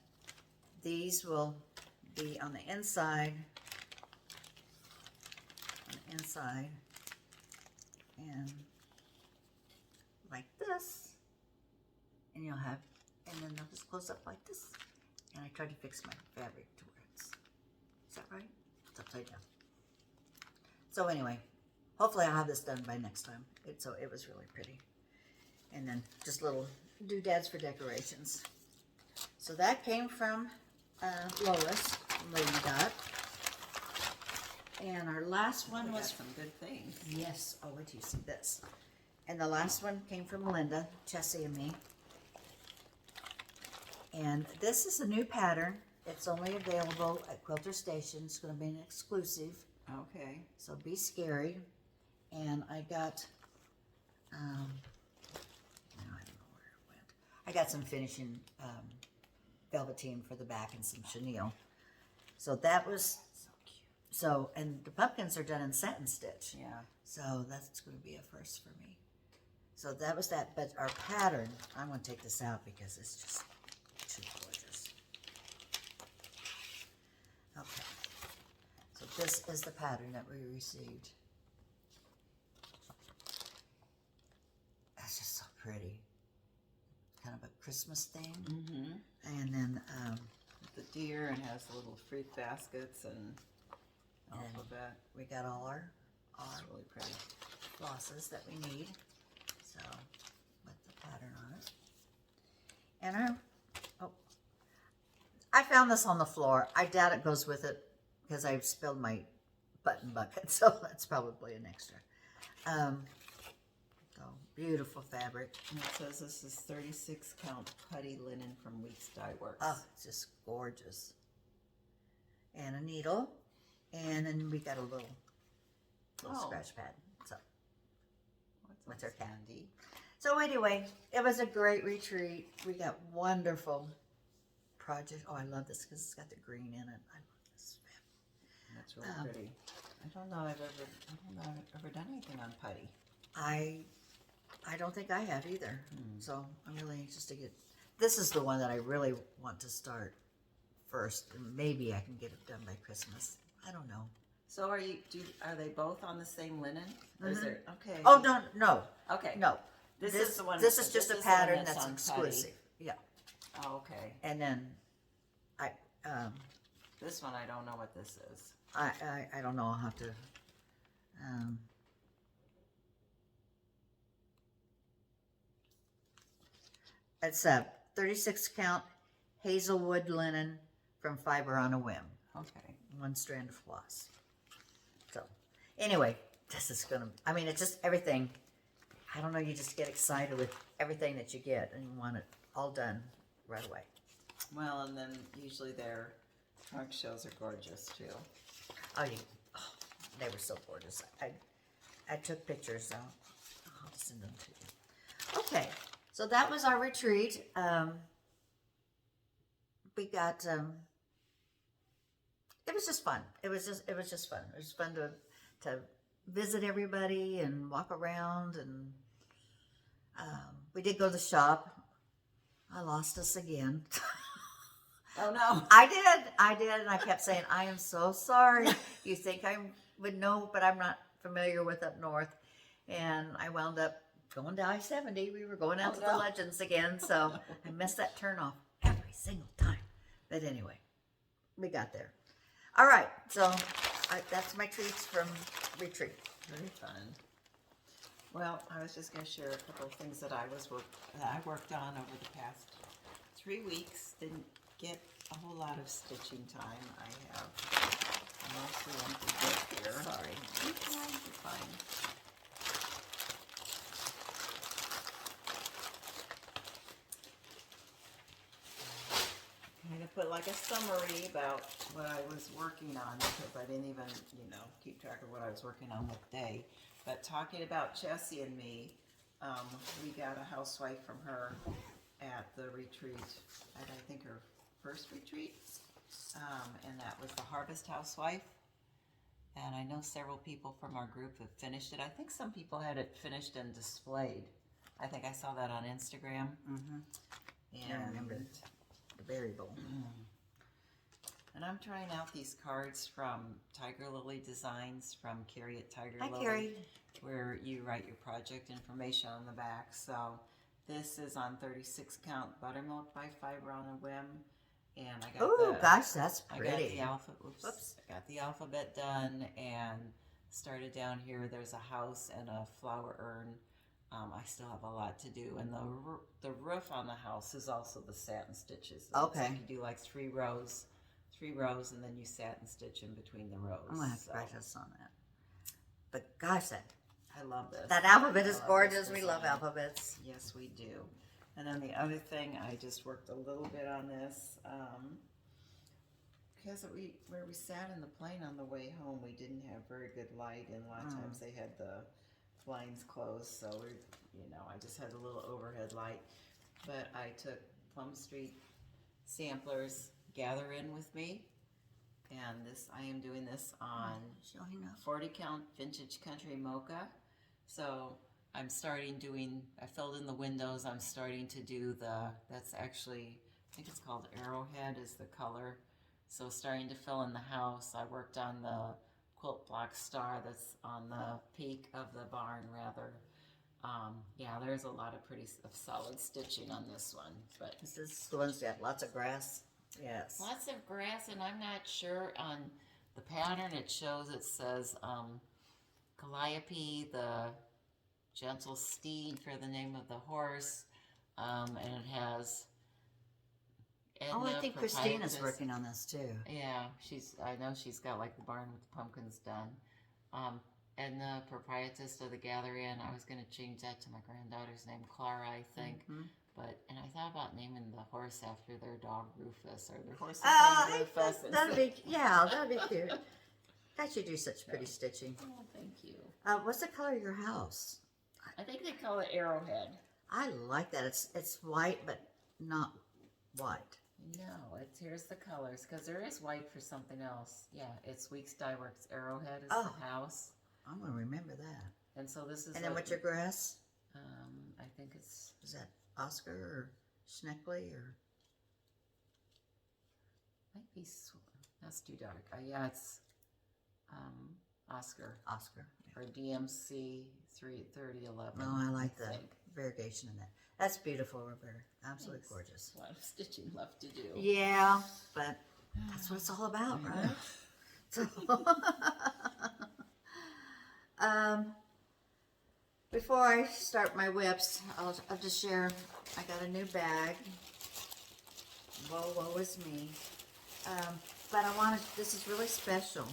these will be on the inside, and like this, and you'll have, and then they'll just close up like this. And I tried to fix my fabric to where it's, is that right? It's upside down. So anyway, hopefully I'll have this done by next time. It was really pretty. And then just little doodads for decorations. So that came from Lois, Lady Dot. And our last one was some good things. Yes. Oh, wait till you see this. And the last one came from Linda, Chessie, and me. And this is a new pattern. It's only available at Quilter Station. It's going to be an exclusive. Okay. So be scary. And I got, I don't know where it went. I got some finishing velveteen for the back and some chenille. So that was so cute. So, and the pumpkins are done in satin stitch. Yeah. So that's going to be a first for me. So that was that. But our pattern, I'm going to take this out because it's just too gorgeous. Okay. So this is the pattern that we received. That's just so pretty. Kind of a Christmas thing. Mm-hmm. And then The deer, and has little fruit baskets and alphabet. we got all our It's really pretty. flosses that we need. So with the pattern on it. And I found this on the floor. I doubt it goes with it because I spilled my button bucket, so that's probably an extra. So beautiful fabric. And it says this is 36 count putty linen from Weeks Dye Works. Oh, it's just gorgeous. And a needle. And then we got a little scratch pad. So with her cat. Handy. So anyway, it was a great retreat. We got wonderful project. Oh, I love this because it's got the green in it. I love this. That's really pretty. I don't know I've ever done anything on putty. I don't think I have either. So I'm really anxious to get. This is the one that I really want to start first, and maybe I can get it done by Christmas. I don't know. So are they both on the same linen? Or is there, okay. Oh no. Okay. No. This is the one. This is just a is the one pattern that's on exclusive. Yeah. Putty. Oh, okay. And then This one, I don't know what this is. I don't know. I'll have to. It's a 36 count hazelwood linen from Fiber on a Whim. Okay. 1 strand of floss. So anyway, this is gonna. I mean, it's just everything. I don't know. You just get excited with everything that you get, and you want it all done right away. Well, and then usually their trunk shows are gorgeous too. Oh, they were so gorgeous. I took pictures, so I'll send them to you. Okay, so that was our retreat. We got. It was just fun. It was just fun. It was fun to visit everybody and walk around, and we did go to the shop. I lost us again. Oh no. I did, and I kept saying, I am so sorry. You think I would know, but I'm not familiar with up north. And I wound up going to I-70. We were going out to the Legends again, so I missed that turn off every single time. But anyway, we got there. All right, so that's my treats from retreat. Very fun. Well, I was just going to share a couple of things that I worked on over the past 3 weeks. Didn't get a whole lot of stitching time. I have mostly empty book here. Sorry. You're fine. Kind of put like a summary about what I was working on because I didn't even, keep track of what I was working on what day. But talking about Jessie and me, we got a housewife from her at the retreat, at I think her first retreat, and that was the Harvest Housewife. And I know several people from our group have finished it. I think some people had it finished and displayed. I think I saw that on Instagram. I remember the berry bowl. And I'm trying out these cards from Tiger Lily Designs from Carrie at Tiger Hi, Lily, Carrie. where you write your project information on the back. So this is on 36 count buttermilk by Fiber on a Whim, and I got Oh gosh, that's I got pretty. the I got the alphabet done and started down here. There's a house and a flower urn. I still have a lot to do, and the roof on the house is also the satin stitches. It looks Okay. like you do like three rows, and then you satin stitch in between the rows. I'm gonna have to practice on that. But gosh, I love this. that alphabet is I love gorgeous. this We love design. alphabets. Yes, we do. And then the other thing, I just worked a little bit on this. Because where we sat in the plane on the way home, we didn't have very good light, and a lot of times they had the blinds closed, so I just had a little overhead light. But I took Plum Street samplers, Gather In with me, and I am doing this on Showing up. 40 count vintage country mocha. So I'm starting doing, I filled in the windows, I'm starting to do that's actually, I think it's called Arrowhead is the color. So starting to fill in the house. I worked on the quilt block star that's on the peak of the barn rather. Yeah, there's a lot of pretty solid stitching on this one, but This is the ones that have lots of grass. Yes. Lots of grass, and I'm not sure on the pattern. It says Calliope, the gentle steed for the name of the horse, and it has Edna, Oh, I think Christina's Propietus. working on this too. Yeah, I know she's got like the barn with the pumpkins done. Edna, proprietress of the Gather In. I was going to change that to my granddaughter's name, Clara, I think. And I thought about naming the horse after their dog Rufus, or their horse named Rufus. that'd be cute. Gosh, you do such pretty stitching. Oh, thank you. What's the color of your house? I think they call it Arrowhead. I like that. It's white, but not white. No, here's the colors, because there is white for something else. Yeah, it's Weeks Dye Works Arrowhead is the house. I'm gonna remember that. And so this is And then what's your grass? I think it's Is that Oscar or Schneckley or? might be that's too dark. Yeah, it's Oscar Oscar. or DMC 3011. No, I like the think. variegation in that. That's beautiful, Roberta. Absolutely Thanks. gorgeous. A lot of stitching left to do. Yeah, but that's what it's all about, right? So, before I start my whips, I'll just share. I got a new bag. Woe is me. But this is really special.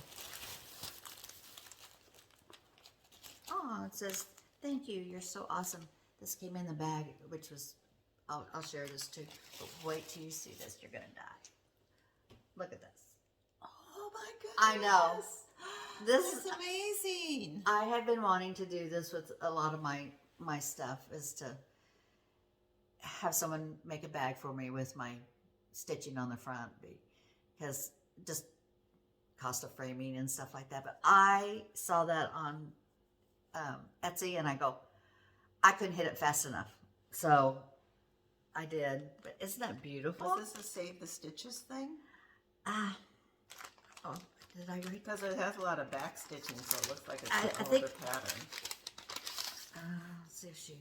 Oh, it says, thank you, you're so awesome. This came in the bag, which was, I'll share this too. But wait till you see this, you're gonna die. Look at this. oh my goodness! I know. This That's amazing. I have been wanting to do this with a lot of my stuff, is to have someone make a bag for me with my stitching on the front, because just cost of framing and stuff like that. But I saw that on Etsy, and I go, I couldn't hit it fast enough, so I did. But isn't that beautiful? Was this a Save the Stitches thing? Oh, did I write? Because it has a lot of back stitching, so it looks like it's I an think- older pattern. Let's see if she.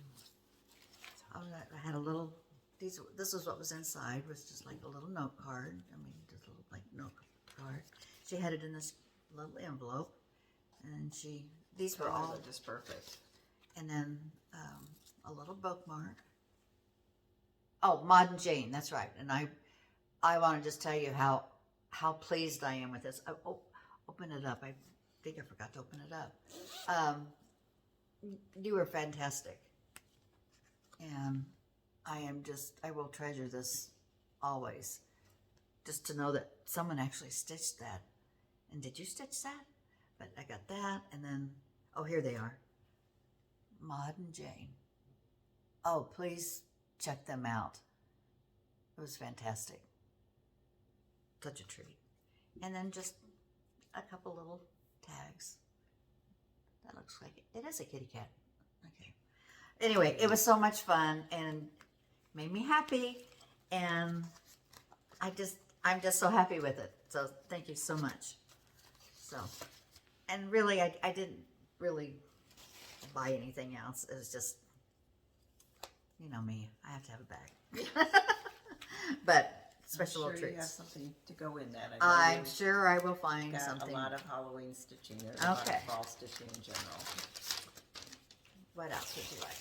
Oh, I had a little. This is what was inside. Was just like a little note card. I mean, just a little like note card. She had it in this little envelope, and these were all. They're just perfect. And then a little bookmark. Oh, Maud and Jane. That's right. And I want to just tell you how pleased I am with this. Oh, open it up. I think I forgot to open it up. You were fantastic. And I will treasure this always. Just to know that someone actually stitched that. And did you stitch that? But I got that, and then, oh, here they are. Maud and Jane. Oh, please check them out. It was fantastic. Such a treat. And then just a couple little tags. That looks like it is a kitty cat. Okay. Anyway, it was so much fun and made me happy, and I'm just so happy with it. So thank you so much. So, and really, I didn't really buy anything else. It was just, you know me, I have to have a bag. But special I'm little sure you have treats. something to go in that. I know I'm you've sure I will find got something. a lot of Halloween stitching. There's a lot Okay. of fall stitching in general. What else would you like?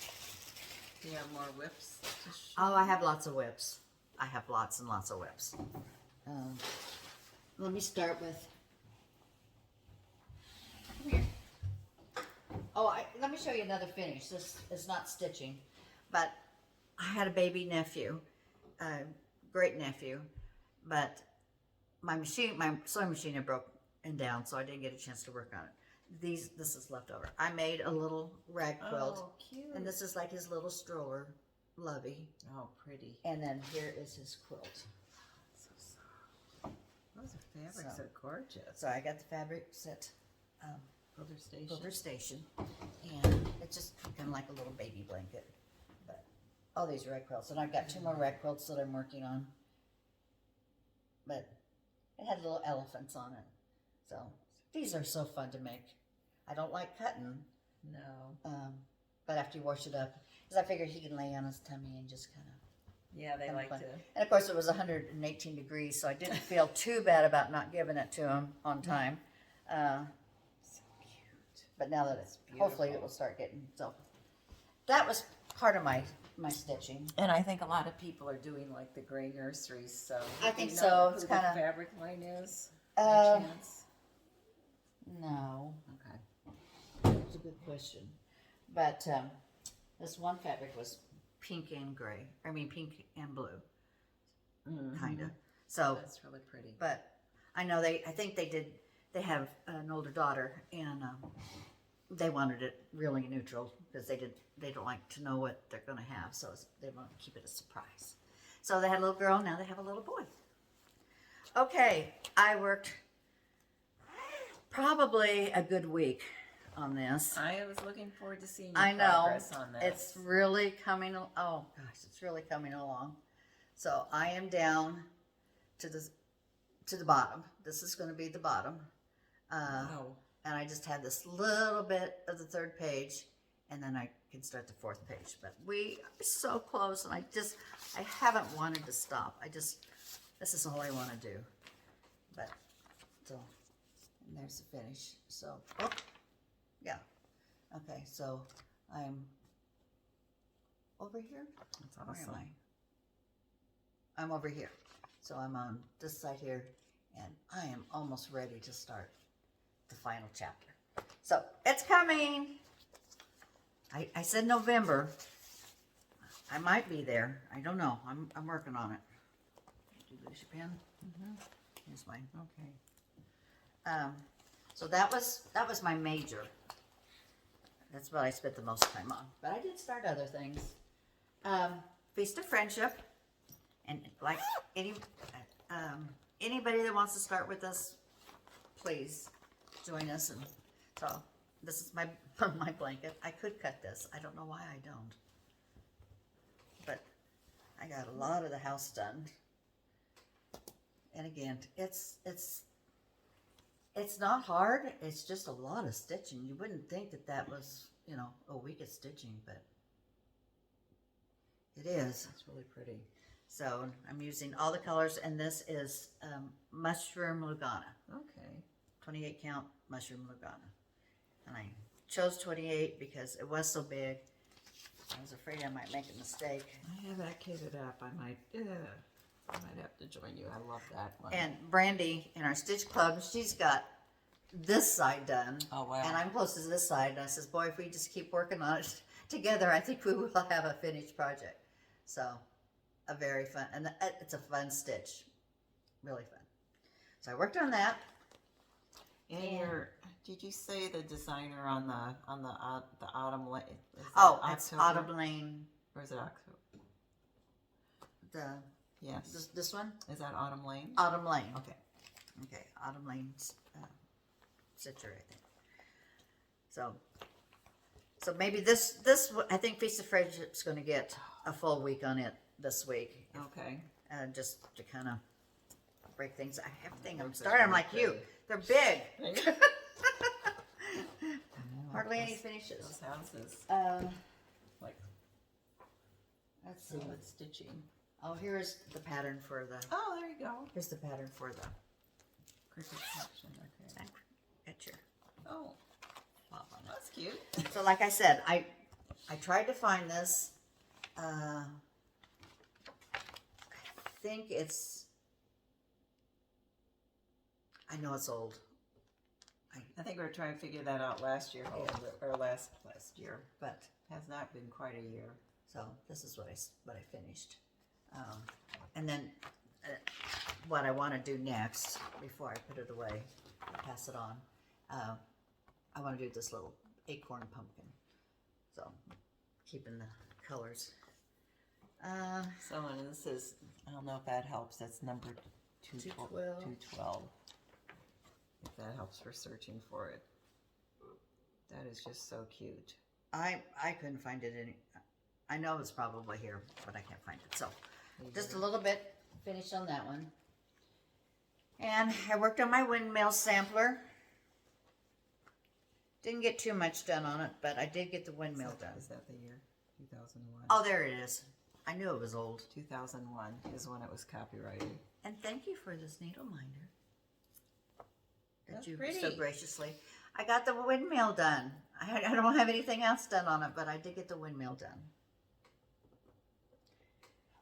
Do you have more whips to show? Oh, I have lots of whips. I have lots and lots of whips. Let me start with. Come here. Oh, let me show you another finish. This is not stitching, but I had a baby nephew, great nephew, but my sewing machine had broken down, so I didn't get a chance to work on it. This is leftover. I made a little rag quilt, Oh, cute. and this is like his little stroller, Lovey. Oh, pretty. And then here is his quilt. So soft. Those fabrics So- are gorgeous. So I got the fabrics at Quilter Station. Quilter Station, and it's just kind of like a little baby blanket. But all these rag quilts, and I've got 2 more rag quilts that I'm working on. But it had little elephants on it, so these are so fun to make. I don't like cutting, No. but after you wash it up, because I figured he can lay on his tummy and just kind of. Yeah, they like fun. to. And of course, it was 118 degrees, so I didn't feel too bad about not giving it to him on time. So cute. But now that That's hopefully it beautiful. will start getting, so that was part of my stitching. And I think a lot of people are doing like the gray nurseries, so. I think you so. know It's who the kinda- fabric line is? by Um, chance? No, Okay. that's a good question. But this one fabric was pink and gray. I mean, pink and blue, kind of. So, That's really pretty. but I know I think they have an older daughter, and they wanted it really neutral because they don't like to know what they're going to have, so they want to keep it a surprise. So they had a little girl, now they have a little boy. Okay, I worked probably a good week on this. I was looking forward to seeing your I know progress on this. it's really coming. Oh gosh, it's really coming along. So I am down to the bottom. This is going to be the bottom. Wow. And I just had this little bit of the 3rd page, and then I can start the 4th page. But we are so close, and I haven't wanted to stop. This is all I want to do. But, so, and there's the finish. So, oh, yeah. Okay, so I'm over here. That's Where awesome. am I? I'm over here. So I'm on this side here, and I am almost ready to start the final chapter. So it's coming. I said November. I might be there. I don't know. I'm working on it. Did you lose your pen? Here's mine. Okay. So that was my major. That's what I spent the most time on. But I did start other things. Feast of Friendship, and like anybody that wants to start with us, please join us. And so this is my my blanket. I could cut this. I don't know why I don't. But I got a lot of the house done. And again, it's not hard. It's just a lot of stitching. You wouldn't think that was, a week of stitching, but it is. That's really pretty. So I'm using all the colors, and this is Mushroom Lugana, Okay. 28 count Mushroom Lugana. And I chose 28 because it was so big. I was afraid I might make a mistake. I have that kitted up. I might. I might have to join you. I love that one. And Brandy in our Stitch Club, she's got this side done. Oh, wow. And I'm close to this side. And I says, boy, if we just keep working on it together, I think we will have a finished project. So, a very fun, and it's a fun stitch. Really fun. So I worked on that. And did you say the designer on the Autumn Lane? Oh, it's Autumn Lane. Or is it October? Yes. This one? Is that Autumn Lane? Autumn Lane. Okay. Okay, Autumn Lane Stitcher, I think. So maybe this I think Feast of Friendship's going to get a full week on it this week. Okay. Just to kind of break things. Everything I'm starting. I'm like you. They're big. Hardly any finishes. Those houses. Like. Let's see. What's stitching? Oh, here's the pattern for the. Oh, there you go. Here's the pattern for the. Cricket section. Okay. Get your. Oh, Pop on it. that's cute. So, like I said, I tried to find this. I think it's. I know it's old. I think we were trying to figure that out last year, or last year, But has not been quite a year. so this is what I finished, and then what I want to do next before I put it away, pass it on. I want to do this little acorn pumpkin. So keeping the colors. So, and this is, I don't know if that helps. That's number 212. 212. If that helps for searching for it. That is just so cute. I couldn't find it any. I know it's probably here, but I can't find it. So just a little bit finished on that one. And I worked on my windmill sampler. Didn't get too much done on it, but I did get the windmill done. Is that the year? 2001? Oh, there it is. I knew it was old. 2001 is when it was copyrighted. And thank you for this needle minder. That's That you pretty. so graciously. I got the windmill done. I don't have anything else done on it, but I did get the windmill done.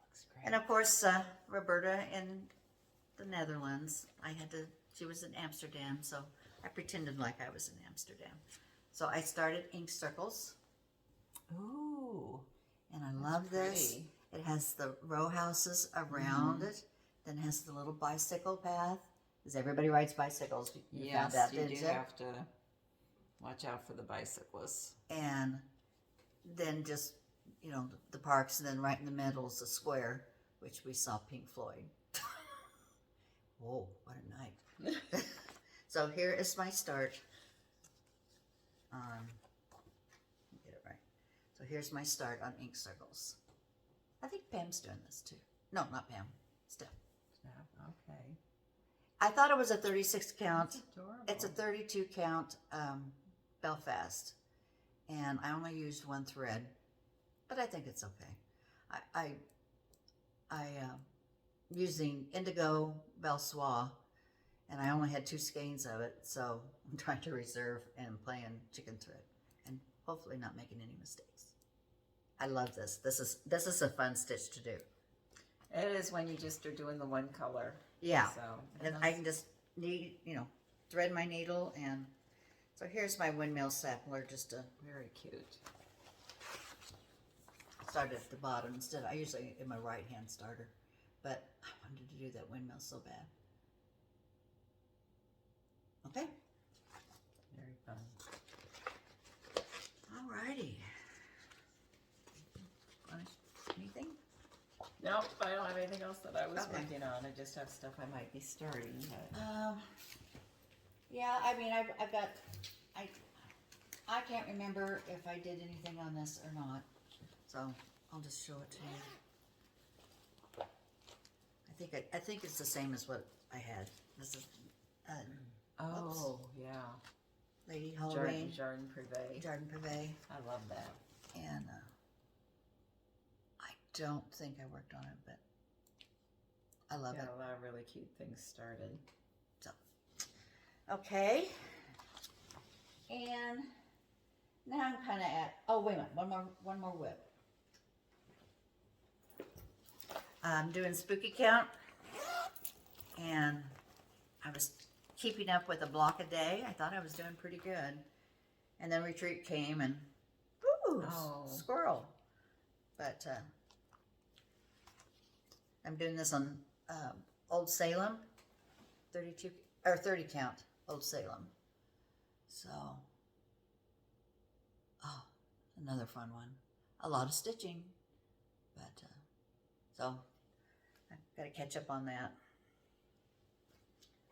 Looks great. And of course, Roberta in the Netherlands. She was in Amsterdam, so I pretended like I was in Amsterdam. So I started ink circles, Ooh. and I love this. Pretty. It has the row houses around it, then has the little bicycle path, because everybody rides bicycles. You found Yes, that, you didn't do have to watch out for the bicyclists. And then just, the parks, and then right in the middle is the square, which we saw Pink Floyd. Whoa, what a night. So here is my start. Get it right. So here's my start on ink circles. I think Pam's doing this too. No, not Pam. Steph. Okay. I thought it was a 36 count. That's adorable. It's a 32 count Belfast. And I only used one thread, but I think it's okay. I using indigo Belsois, and I only had 2 skeins of it, so I'm trying to reserve and playing chicken thread, and hopefully not making any mistakes. I love this. This is a fun stitch to do. It is when you just are doing the one color. Yeah, So, and I can just thread my needle, and so here's my windmill sampler. Just to very cute. start at the bottom instead. I usually in my right hand starter, but I wanted to do that windmill so bad. Okay. Very fun. Alrighty. Anything? Nope, I don't have anything else that I was Okay. working on. I just have stuff I might be starting. But Yeah, I mean, I've got, I can't remember if I did anything on this or not, so I'll just show it to you. I think it's the same as what I had. This is oh, yeah. Lady Halloween Jardin Privé. Jardin Privé, I love that. and I don't think I worked on it, but I love Got it. a lot of really cute things started. So, okay, and now I'm kind of at. Oh wait a minute, one more whip. I'm doing spooky count, and I was keeping up with a block a day. I thought I was doing pretty good. And then retreat came and, ooh, squirrel. But I'm doing this on Old Salem, 30 count, Old Salem. So, oh, another fun one. A lot of stitching, but so I've got to catch up on that.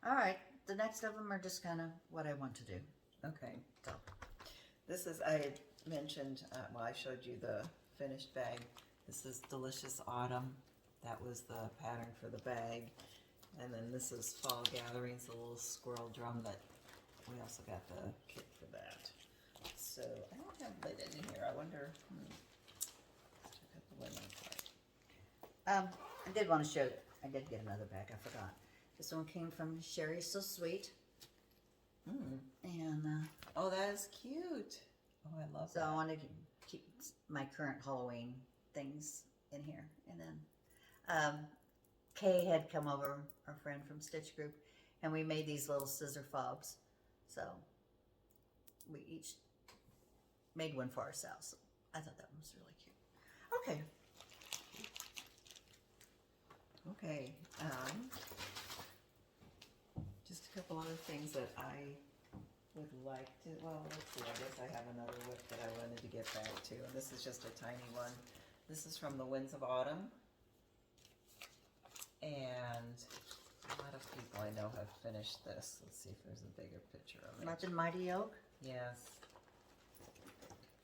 All right, the next of them are just kind of what I want to do. Okay. So, This is, I had mentioned, well, I showed you the finished bag. This is Delicious Autumn. That was the pattern for the bag. And then this is Fall Gatherings, the little squirrel drum that we also got the kit for that. So I don't have linen in here. I wonder, let's check out the linen part. I did want to show, I did get another bag, I forgot. This one came from Sherry So Sweet. And Oh, that is cute. Oh, I love so that. I wanted to keep my current Halloween things in here. And then Kay had come over, our friend from Stitch Group, and we made these little scissor fobs. So we each made one for ourselves. I thought that was really cute. Okay. Okay. Just a couple other things that I would like to, well, let's see, I guess I have another whip that I wanted to get back to, and this is just a tiny one. This is from the Winds of Autumn, and a lot of people I know have finished this. Let's see if there's a bigger picture of it. Much in Mighty Oak? Yes,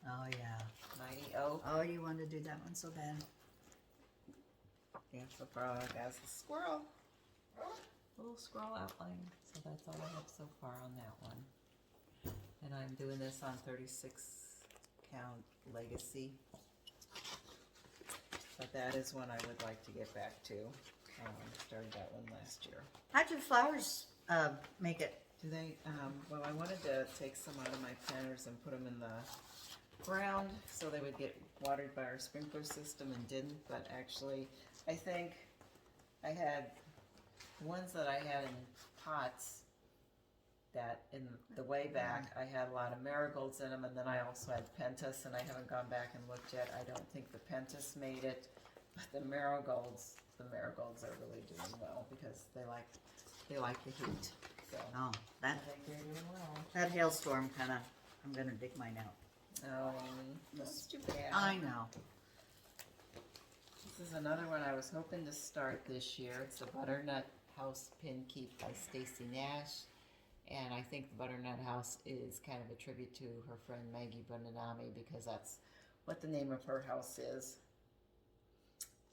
Oh, yeah. Mighty Oak. Oh, you wanted to do that one so bad. Yeah, the frog has a squirrel. Little squirrel outline. So that's all I have so far on that one. And I'm doing this on 36 count Legacy. But that is one I would like to get back to. Started that one last year. How'd your flowers make it? Do they, well, I wanted to take some out of my planters and put them in the ground so they would get watered by our sprinkler system, and didn't, but actually I think I had ones that I had in pots that in the way back I had a lot of marigolds in them, and then I also had pentas, and I haven't gone back and looked yet. I don't think the pentas made it, but the marigolds are really doing well because they like the heat. So Oh, I that think they're doing well. that hailstorm kind of, I'm going to dig mine out. Oh, that's too bad. I know. This is another one I was hoping to start this year. It's the Butternut House Pin Keep by Stacy Nash. And I think the Butternut House is kind of a tribute to her friend Maggie Bonanami, because that's what the name of her house is.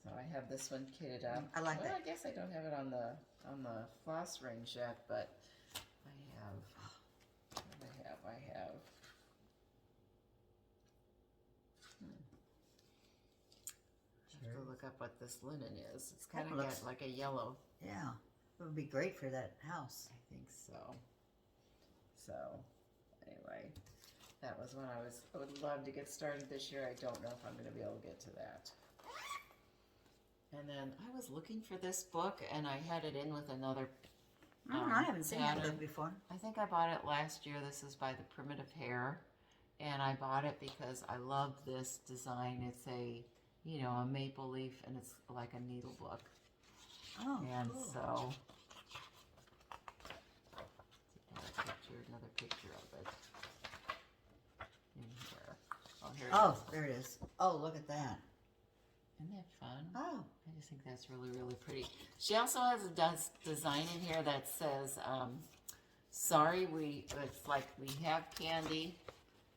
So I have this one kitted up. I like well, that. I guess I don't have it on the floss range yet, but I have. What do I have? I have to look up what this linen is. It's kind of looks- got like a yellow. Yeah, it would be great for that house. I think so. So, anyway, that was one I would love to get started this year. I don't know if I'm going to be able to get to that. And then I was looking for this book, and I had it in with another. I haven't seen that pattern. book before. I think I bought it last year. This is by the Primitive Hair, and I bought it because I love this design. It's a, a maple leaf, and it's like a needle book. Oh, And cool. so, another picture of it in here. Oh, here it is. Oh, there it is. Oh, look at that. Isn't that fun? Oh, I just think that's really, really pretty. She also has a design in here that says, sorry, it's like we have candy,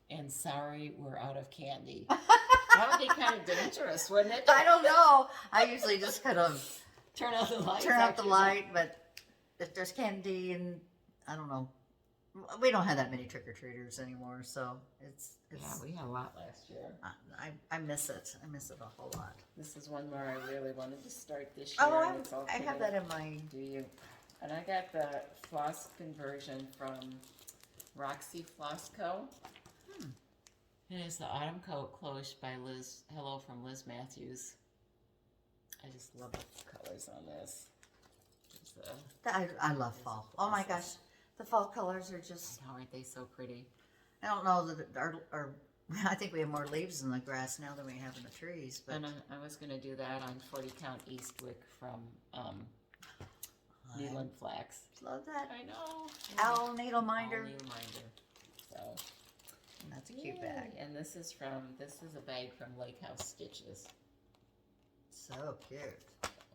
and sorry, we're out of candy. That would be kind of dangerous, wouldn't it? I don't know. I usually just kind of Turn out the light. turn out the light, but if there's candy and I don't know, we don't have that many trick-or-treaters anymore, so it's Yeah, we had a lot last year. I miss it. I miss it a whole lot. This is one where I really wanted to start this year. Oh, and it's all I have kitted. that in my. Do you? And I got the floss conversion from Roxy Floss Co. It is the Autumn Coat Cloche by Liz. Hello from Liz Matthews. I just love the colors on this. It's, I love fall. Oh my gosh, the fall colors are just. how aren't they so pretty? I don't know that our I think we have more leaves in the grass now than we have in the trees. But And I was going to do that on 40 Count Eastwick from Needle and Flax. love that I know. owl needle minder. Needle minder. So That's a cute yay. bag. And this is a bag from Lake House Stitches. So cute.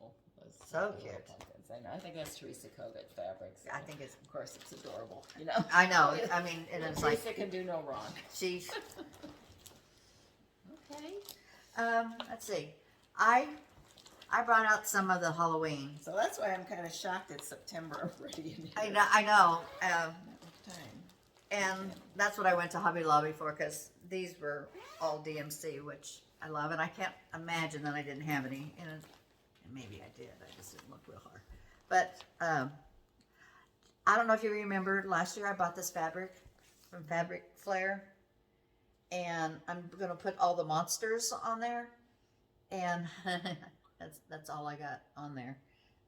Oh, those So little cute. pumpkins. I know. I think that's Teresa Kogut fabric. So I think it's. of course it's adorable. You know. I know. I mean, and it's Teresa like can do no wrong. she's. Okay. Let's see. I brought out some of the Halloween. So that's why I'm kind of shocked it's September already. I know. Time. And that's what I went to Hobby Lobby for, because these were all DMC, which I love, and I can't imagine that I didn't have any. And maybe I did. I just didn't look real hard. But I don't know if you remember last year I bought this fabric from Fabric Flare, and I'm gonna put all the monsters on there, and that's all I got on there.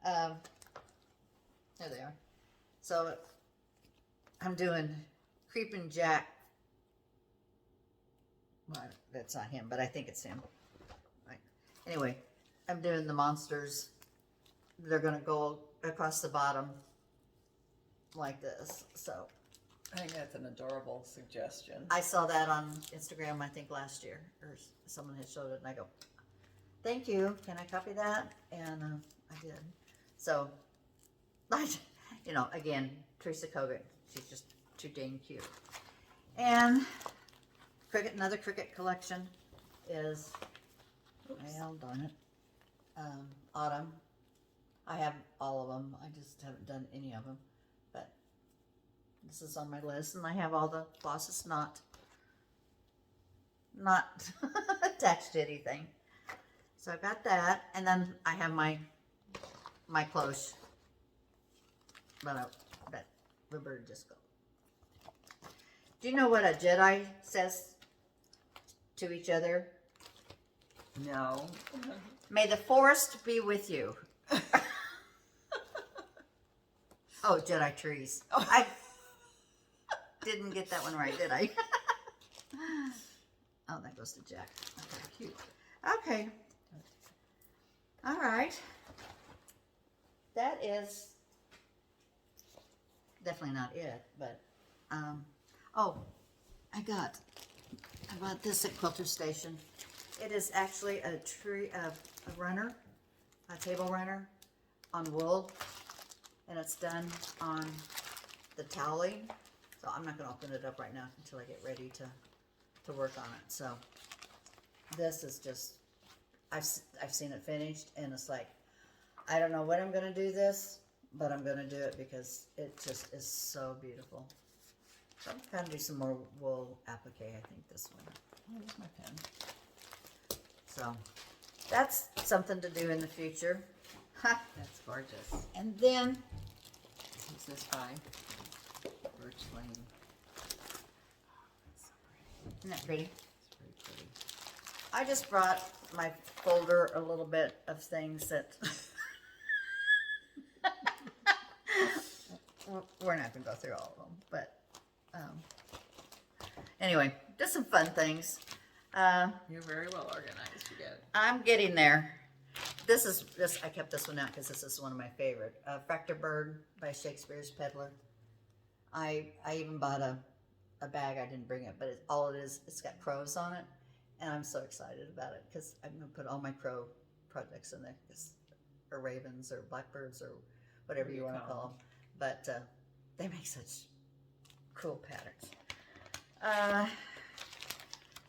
There they are. So I'm doing Creepin' Jack. Well, that's not him, but I think it's him. Right. Anyway, I'm doing the monsters. They're gonna go across the bottom like this. So I think that's an adorable suggestion. I saw that on Instagram, I think last year, or someone had showed it, and I go, "Thank you. Can I copy that?" And I did. So, you know, again, Teresa Kogut. She's just too dang cute. And another Cricut collection is, well, darn it, Autumn. I have all of them. I just haven't done any of them. But this is on my list, and I have all the flosses not attached to anything. So I've got that, and then I have my clothes. But the bird just go. Do you know what a Jedi says to each other? No. May the forest be with you. Oh, Jedi trees. I didn't get that one right, did I? Oh, that goes to Jack. Okay, cute. Okay. All right. That is definitely not it, but oh, I bought this at Quilter Station. It is actually a runner, a table runner on wool, and it's done on the toweling. So I'm not going to open it up right now until I get ready to work on it. So this is just, I've seen it finished, and it's like, I don't know when I'm going to do this, but I'm going to do it because it just is so beautiful. So I'm going to do some more wool applique, I think this one. Oh, there's my pen. So that's something to do in the future. Ha. That's gorgeous. And then, Who's this by? Birch Lane. That's so pretty. isn't that pretty? It's very pretty. I just brought my folder a little bit of things that we're not going to go through all of them, but anyway, just some fun things. You're very well organized. You get. I'm getting there. I kept this one out because this is one of my favorite. Fractal Bird by Shakespeare's Peddler. I even bought a bag. I didn't bring it, but all it is, it's got crows on it, and I'm so excited about it because I'm going to put all my crow projects in there, or ravens or blackbirds or whatever you want to call them. But they make such cool patterns.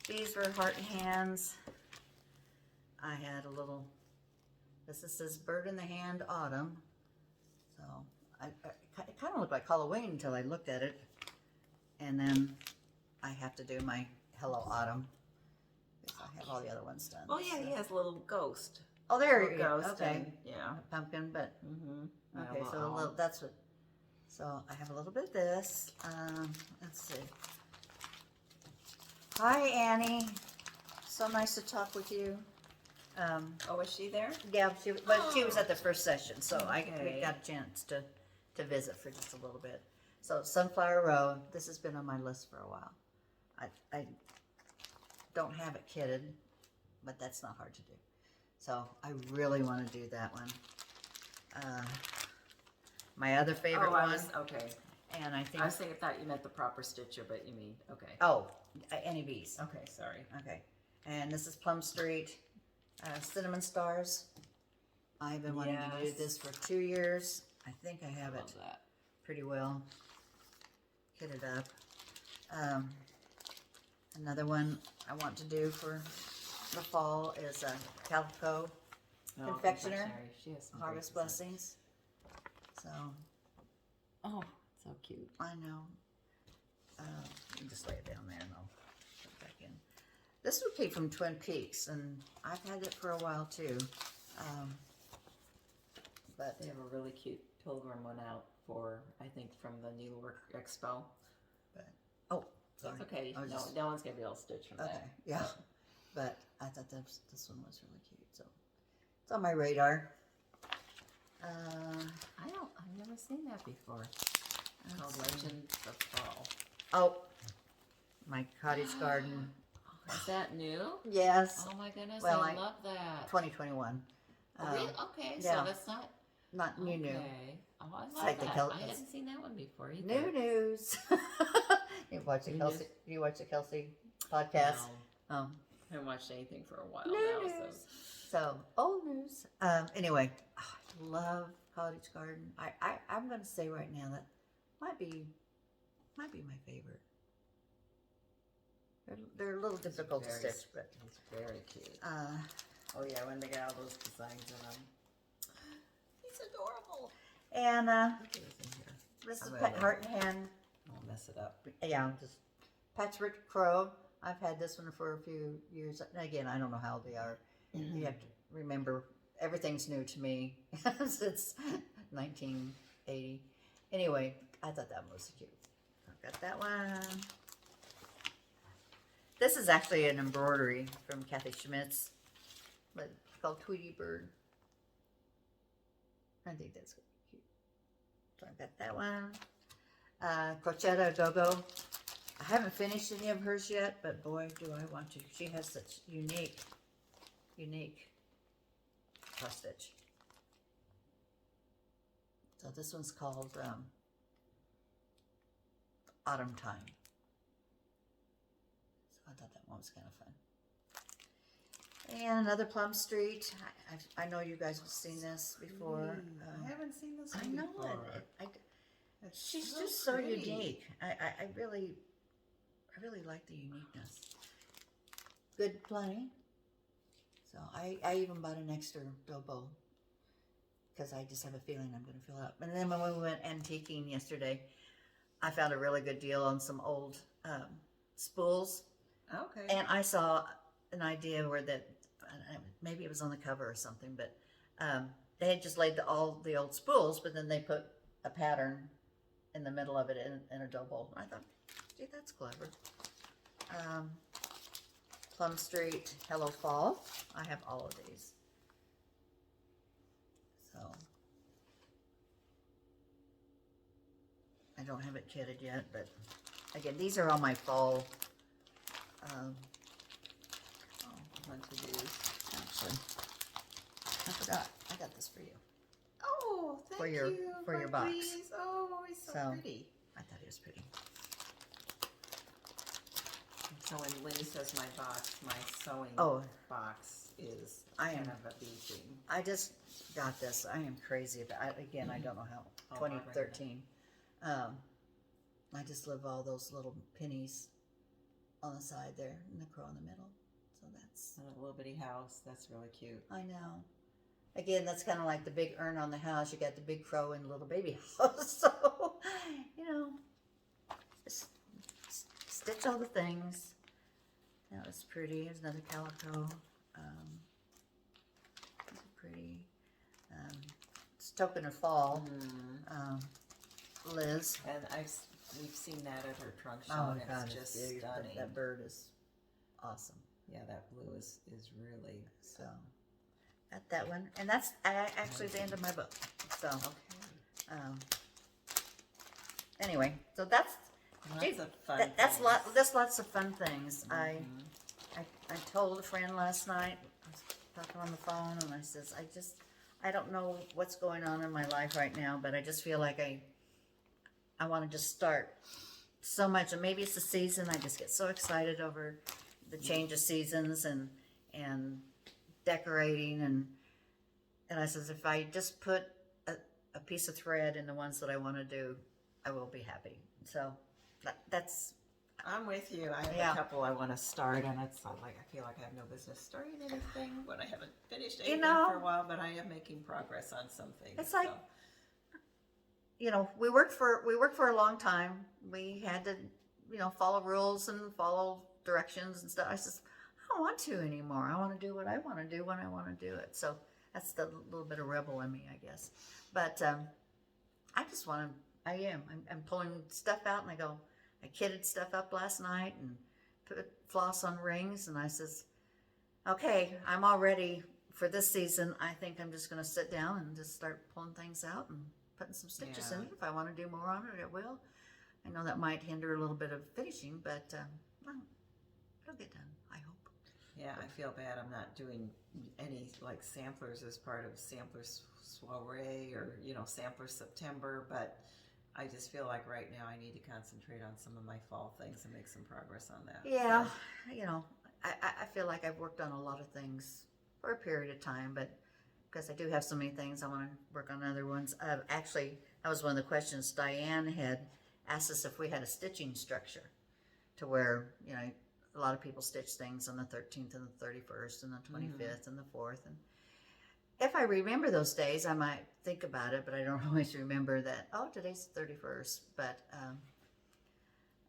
These were heart and hands. I had a little, this says Bird in the Hand Autumn. So it kind of looked like Halloween until I looked at it. And then I have to do my Hello Autumn, because I have all the other ones done. Oh yeah, he has a little ghost. Oh, there Little you go. ghost. Okay. And, yeah. A pumpkin, but Mm-hmm. okay, so a little, that's what, so I have a little bit of this. Let's see. Hi, Annie. So nice to talk with you. Oh, was she there? Yeah, she was at the first session, so we Okay. got a chance to visit for just a little bit. So Sunflower Row, this has been on my list for a while. I don't have it kitted, but that's not hard to do. So I really want to do that one. My other favorite one, okay. and I think, I was thinking, thought you meant the proper stitcher, but you mean, okay. oh, Annie B's. Okay, sorry. Okay, and this is Plum Street, Cinnamon Stars. I've been wanting to do Yes. this for 2 years. I think I have it Love that. pretty well kitted up. Another one I want to do for the fall is a Calico Confectioner, She has some Harvest great designs. Blessings. So, Oh, so cute. I know. You can just lay it down there and I'll put it back in. This would be from Twin Peaks, and I've had it for a while too. But They have a really cute pilgrim one out for, I think, from the Needlework Expo. oh, sorry. That's okay. I was No, just- no one's gonna be able to stitch from Okay, that. yeah. But I thought this one was really cute, so it's on my radar. I've never seen that before. Called Legends of Fall. Oh, my cottage garden. Is that new? Yes, Oh my goodness, Well, I I- love that. 2021. Oh, really? Okay, yeah. so that's not Not new. Okay. Oh, I love like the that. Kel- I hadn't seen that one before either. New news. You watch the New Kelsey? news? You watch the Kelsey podcast? No, Oh, I haven't watched anything for a while new now. news. So old news. Anyway, I love cottage garden. I'm going to say right now that might be my favorite. They're a little difficult to very stitch, but It's very cute. Oh yeah, when they got all those designs in them. He's adorable. and Look at this in here. this is I'm Pet gonna- Heart and Hand. I'll mess it up. Yeah, just Patchwork Crow. I've had this one for a few years. And again, I don't know how old they are. You have to remember everything's new to me since 1980. Anyway, I thought that one was cute. I've got that one. This is actually an embroidery from Kathy Schmitz, but it's called Tweety Bird. I think that's cute. So I've got that one. Crochetta Go-Go. I haven't finished any of hers yet, but boy, do I want to. She has such unique cross stitch. So this one's called Autumn Time. So I thought that one was kind of fun. And another Plum Street. I know you guys have seen this before. I haven't seen this I one know before. it. It's She's so just so pretty. unique. I really like the uniqueness. Good plenty. So I even bought an extra dough bowl because I just have a feeling I'm going to fill up. And then when we went antiquing yesterday, I found a really good deal on some old spools, Okay. and I saw an idea where that maybe it was on the cover or something, but they had just laid all the old spools, but then they put a pattern in the middle of it in a dough bowl. I thought, gee, that's clever. Plum Street, Hello Fall. I have all of these. So I don't have it kitted yet, but again, these are all my fall. One to do. Actually, I forgot. I got this for you. Oh, thank For your- you. for your box. Please. Oh, he's so, So- pretty. I thought it was pretty. So when Winnie says my box, my sewing Oh. box is I kind am- of a beaching. I just got this. I am crazy about. Again, I don't know how. Oh, 2013. I just love all those little pennies on the side there and the crow in the middle. So that's. A little bitty house. That's really cute. I know. Again, that's kind of like the big urn on the house. You got the big crow and the little baby house. So, just stitch all the things. That was pretty. Here's another calico. These are pretty. It's token of fall. Liz. And we've seen that at her trunk show, Oh and my God, it's just big. stunning. That bird is awesome. Yeah, that blue is really So at that one, and that's actually the end of my book. So, anyway, so that's Lots of fun. that's things. There's lots of fun things. I told a friend last night. I was talking on the phone, and I says, I don't know what's going on in my life right now, but I just feel like I want to just start so much, and maybe it's the season. I just get so excited over the change of seasons and decorating, and I says, if I just put a piece of thread in the ones that I want to do, I will be happy. So that's. I'm with you. I have Yeah. a couple I want to start, and it's not like I feel like I have no business starting anything when I haven't finished anything for a while. But I am making progress on some things. It's like, we worked for a long time. We had to, follow rules and follow directions and stuff. I says, I don't want to anymore. I want to do what I want to do when I want to do it. So that's the little bit of rebel in me, I guess. But I just want to. I'm pulling stuff out, and I kitted stuff up last night and put floss on rings, and I says, okay, I'm all ready for this season. I think I'm just going to sit down and just start pulling things out and putting some stitches in it. If I want to do more on it, it will. I know that might hinder a little bit of finishing, but it'll get done, I hope. Yeah, I feel bad I'm not doing any like samplers as part of Samplers Soiree or Samplers September, but I just feel like right now I need to concentrate on some of my fall things and make some progress on that. Yeah, So, I feel like I've worked on a lot of things for a period of time, but because I do have so many things, I want to work on other ones. Actually, that was one of the questions Diane had asked us, if we had a stitching structure to where, a lot of people stitch things on the 13th and the 31st and the 25th and the 4th. And if I remember those days, I might think about it, but I don't always remember that, today's the 31st. But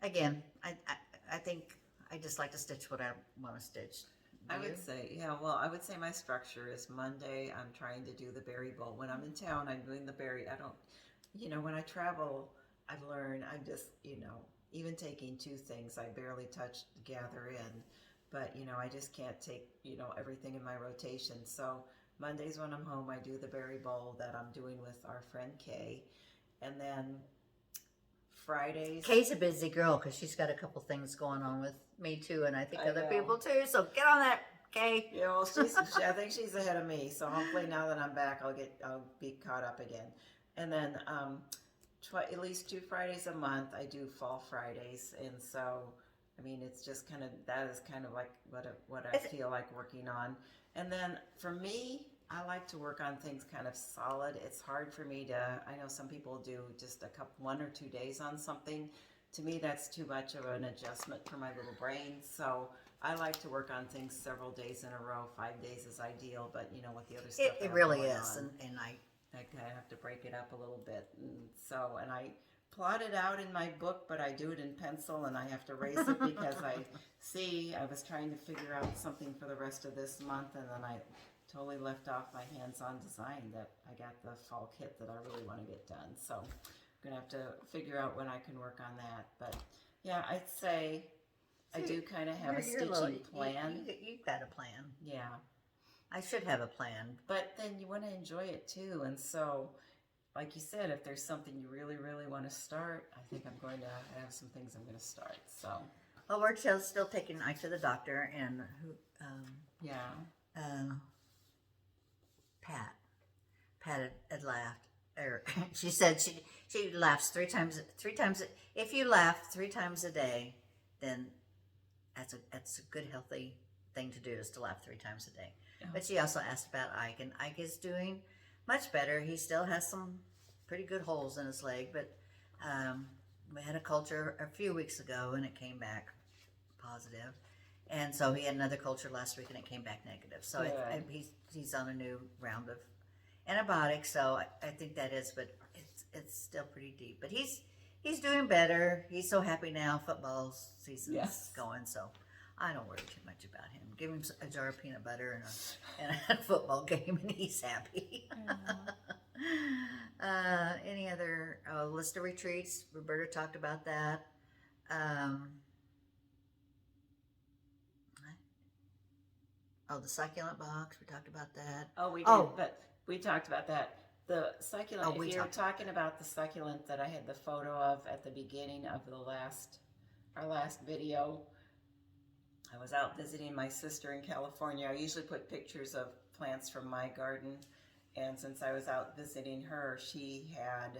again, I think I just like to stitch what I want to stitch. I would say my structure is Monday, I'm trying to do the berry bowl. When I'm in town, I'm doing the berry. When I travel, I've learned I'm just, even taking two things, I barely touch gather in. But, I just can't take, everything in my rotation. So Mondays when I'm home, I do the berry bowl that I'm doing with our friend Kay. And then Fridays. Kay's a busy girl because she's got a couple things going on with me too, and I think I other know. people too. So get on that, Kay. Yeah, well, I think she's ahead of me. So hopefully now that I'm back, I'll be caught up again. And then at least 2 Fridays a month, I do Fall Fridays, and so it's just that is kind of like what I feel like working on. And then for me, I like to work on things kind of solid. It's hard for me I know some people do just 1 or 2 days on something. To me, that's too much of an adjustment for my little brain. So I like to work on things several days in a row. 5 days is ideal, but with the other stuff It really going is, on, and I kind of have to break it up a little bit. And I plot it out in my book, but I do it in pencil, and I have to erase it because I was trying to figure out something for the rest of this month, and then I totally left off my hands-on design that I got the fall kit that I really want to get done. So I'm going to have to figure out when I can work on that. But yeah, I'd say I do kind of have a stitching plan. You've got a plan. Yeah. I should have a plan. But then you want to enjoy it too. And so, like you said, if there's something you really, really want to start, I think I'm going to have some things I'm going to start. So, Well, we're still taking Ike to the doctor, and Pat had laughed. She said she laughs three times. If you laugh 3 times a day, then that's a good healthy thing to do, is to laugh 3 times a day. Oh. But she also asked about Ike, and Ike is doing much better. He still has some pretty good holes in his leg, but we had a culture a few weeks ago, and it came back positive. And so he had another culture last week, and it came back negative. So he's on a new round of antibiotics. So I think that is, but it's still pretty deep. But he's doing better. He's so happy now. Football season's going, so I don't worry too much about him. Give him a jar of peanut butter and a football game, and he's happy. Any other list of retreats? Roberta talked about that. Oh, the succulent box. We talked about that. Oh, we did, Oh. but we talked about that. The succulent, Oh, we if you're talked- talking about the succulent that I had the photo of at the beginning of our last video, I was out visiting my sister in California. I usually put pictures of plants from my garden, and since I was out visiting her, she had,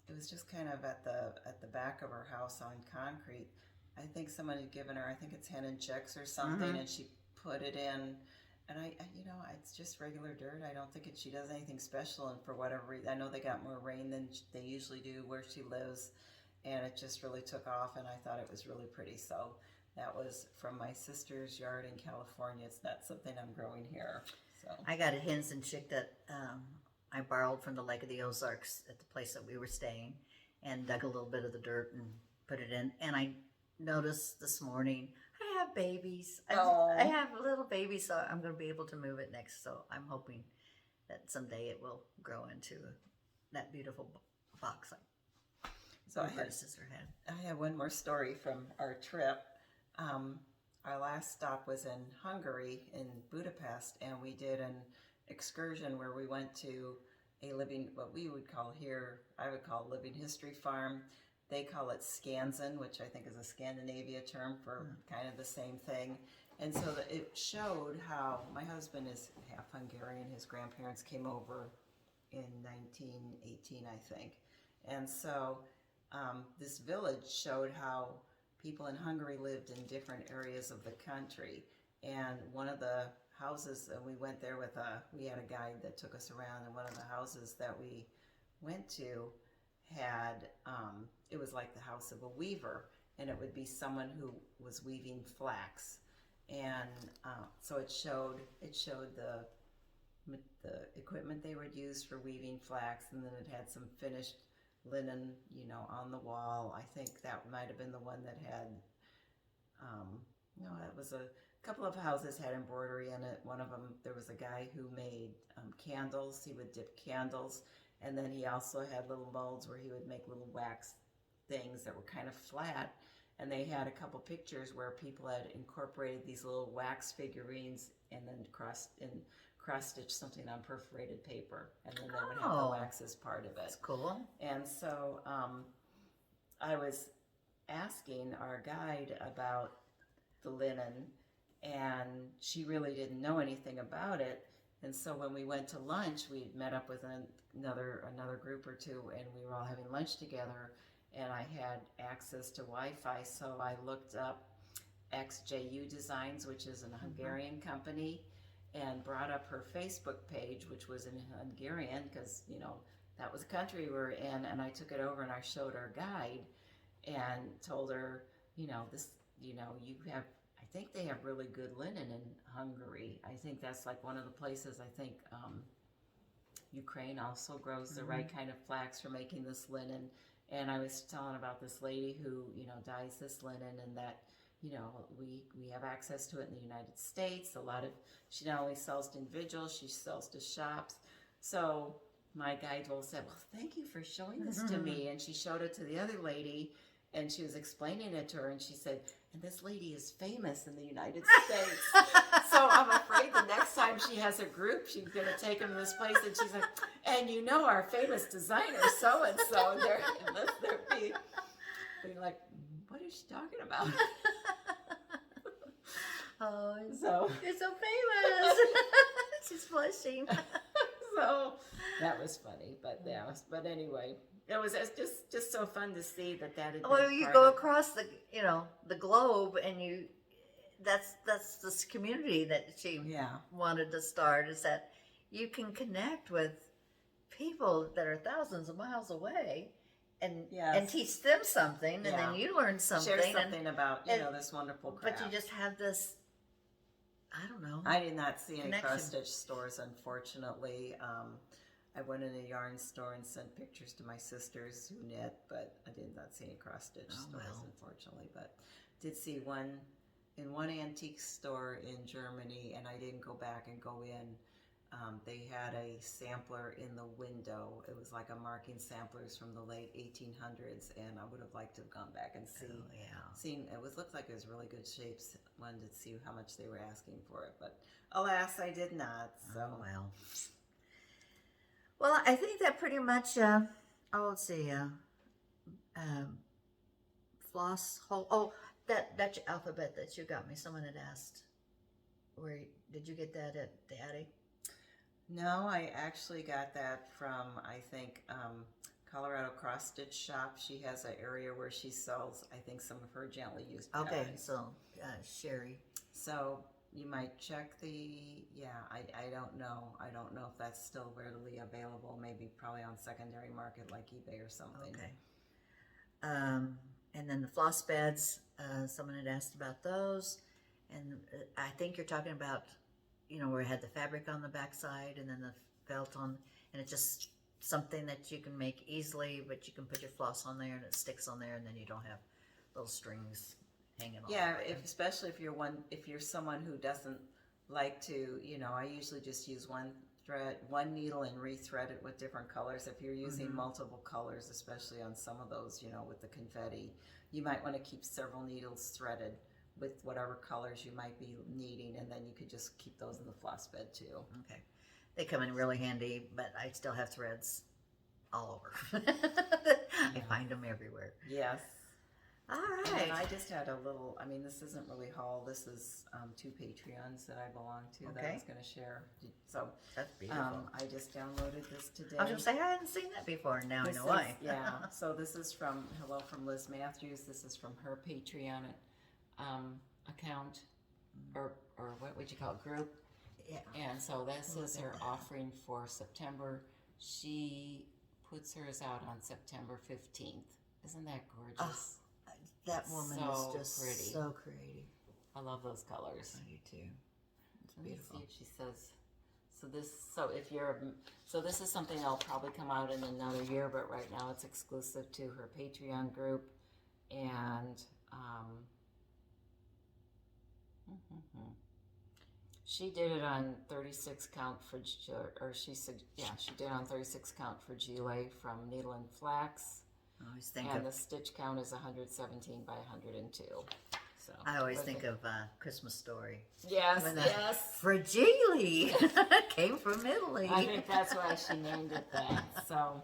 it was just kind of at the back of her house on concrete. I think someone had given her, I think it's hen and chicks or something, and she put it in, and I you know, it's just regular dirt. I don't think she does anything special, and for whatever reason, I know they got more rain than they usually do where she lives, and it just really took off, and I thought it was really pretty. So that was from my sister's yard in California. It's not something I'm growing here. So I got a hens and chick that I borrowed from the Lake of the Ozarks at the place that we were staying, and dug a little bit of the dirt and put it in. And I noticed this morning I have babies. I have little babies, so I'm going to be able to move it next. So I'm hoping that someday it will grow into that beautiful box like So my predecessor had. I have one more story from our trip. Our last stop was in Hungary, in Budapest, and we did an excursion where we went to what we would call here, I would call living history farm. They call it Skansen, which I think is a Scandinavia term for kind of the same thing. And so it showed how my husband is half Hungarian. His grandparents came over in 1918, I think. And so this village showed how people in Hungary lived in different areas of the country. And one of the houses, and we went there we had a guide that took us around, and one of the houses that we went to had, it was like the house of a weaver, and it would be someone who was weaving flax. And so it showed the equipment they would use for weaving flax, and then it had some finished linen, on the wall. I think that might have been the one that had, that was a couple of houses had embroidery in it. One of them, there was a guy who made candles. He would dip candles, and then he also had little molds where he would make little wax things that were kind of flat. And they had a couple pictures where people had incorporated these little wax figurines and then cross-stitched something on perforated paper, and then they would have the wax as part of it. That's cool. And so I was asking our guide about the linen, and she really didn't know anything about it. And so when we went to lunch, we met up with another group or two, and we were all having lunch together, and I had access to Wi-Fi, so I looked up XJU Designs, which is a Hungarian company, and brought up her Facebook page, which was in Hungarian, because, that was the country we were in, and I took it over and I showed our guide and told her, you have, I think they have really good linen in Hungary. I think that's like one of the places, I think Ukraine also grows the right kind of flax for making this linen. And I was telling about this lady who, dyes this linen, and that, we have access to it in the United States. She not only sells to individuals, she sells to shops. So my guide said, well, thank you for showing this to me. And she showed it to the other lady, and she was explaining it to her, and she said, and this lady is famous in the United States. So I'm afraid the next time she has a group, she's going to take them to this place, and she's like, and our famous designer, so-and-so, and they'll be like, what is she talking about? Oh, So you're so famous. She's blushing. so that was funny, but anyway, it was just so fun to see that had been Well, you part go of- across the globe, and that's this community that she wanted to start, is that you can connect with people that are thousands of miles away, and teach them something, and then you learn something. Share something about this wonderful craft. But you just have this, I don't know. I did not see any Connection. cross-stitch stores, unfortunately. I went in a yarn store and sent pictures to my sisters who knit, but I did not see any cross-stitch stores, unfortunately. But did see one in one antique store in Germany, and I didn't go back and go in they had a sampler in the window. It was like a marking samplers from the late 1800s, and I would have liked to have gone back and seen. It looked like it was really good shapes. Wanted to see how much they were asking for it, but alas, I did not. So well, I think that pretty much. Let's see. Floss hole. Oh, that's your alphabet that you got me. Someone had asked. Where did you get that at the attic? No, I actually got that from, I think, Colorado Cross Stitch Shop. She has an area where she sells, I think, some of her gently used patterns. Okay, so Sherry. So you might check the, I don't know. I don't know if that's still readily available. Maybe probably on secondary market like eBay or something. Okay. And then the floss beds, someone had asked about those. And I think you're talking about, where it had the fabric on the backside and then the felt on, and it's just something that you can make easily, but you can put your floss on there and it sticks on there, and then you don't have little strings hanging on. Yeah, especially if you're someone who doesn't like to, I usually just use one needle and rethread it with different colors. If you're using multiple colors, especially on some of those, with the confetti, you might want to keep several needles threaded with whatever colors you might be needing, and then you could just keep those in the floss bed too. Okay. They come in really handy, but I still have threads all over. I find them everywhere. Yes. All And right. then I just had a little, this isn't really haul. This is 2 Patreons that I belong to that I was going to share. So That's beautiful. I just downloaded this today. I was going to say, I hadn't seen that before. Now I know why. So this is from Liz Matthews. This is from her Patreon account, or what would you call it, group? Yeah. And so this is her offering for September. She puts hers out on September 15th. Isn't that gorgeous? Oh, that woman So is just pretty. so creative. I love those colors. I do too. It's Let me beautiful. see if she says. So this is something that'll probably come out in another year, but right now it's exclusive to her Patreon group, and she did it on 36 count for, she did on 36 count for Gilet from Needle and Flax, I always think and of the stitch count is 117 by 102. So I always think of Christmas Story. yes, When the yes. Fragile came from Italy. I think that's why she named it that. So,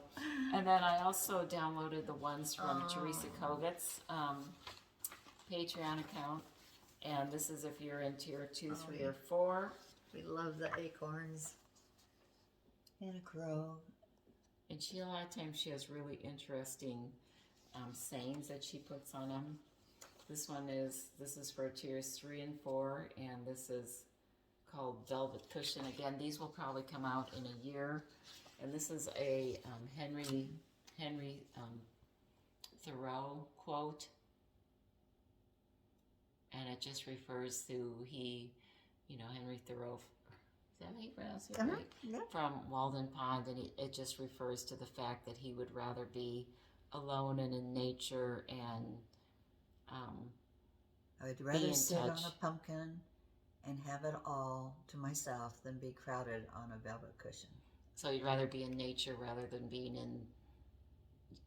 and then I also downloaded the ones from Teresa Kogut's Patreon account, and this is if you're in tier 2, 3, or 4. We love the acorns and a crow. And a lot of times she has really interesting sayings that she puts on them. This is for tiers 3 and 4, and this is called Velvet Cushion. Again, these will probably come out in a year. And this is a Henry Thoreau quote, and it just refers to Henry Thoreau. Is that how you pronounce it? Right? Yeah. From Walden Pond, and it just refers to the fact that he would rather be alone and in nature, and I would rather in sit on touch. a pumpkin and have it all to myself than be crowded on a velvet cushion. So you'd rather be in nature rather than being in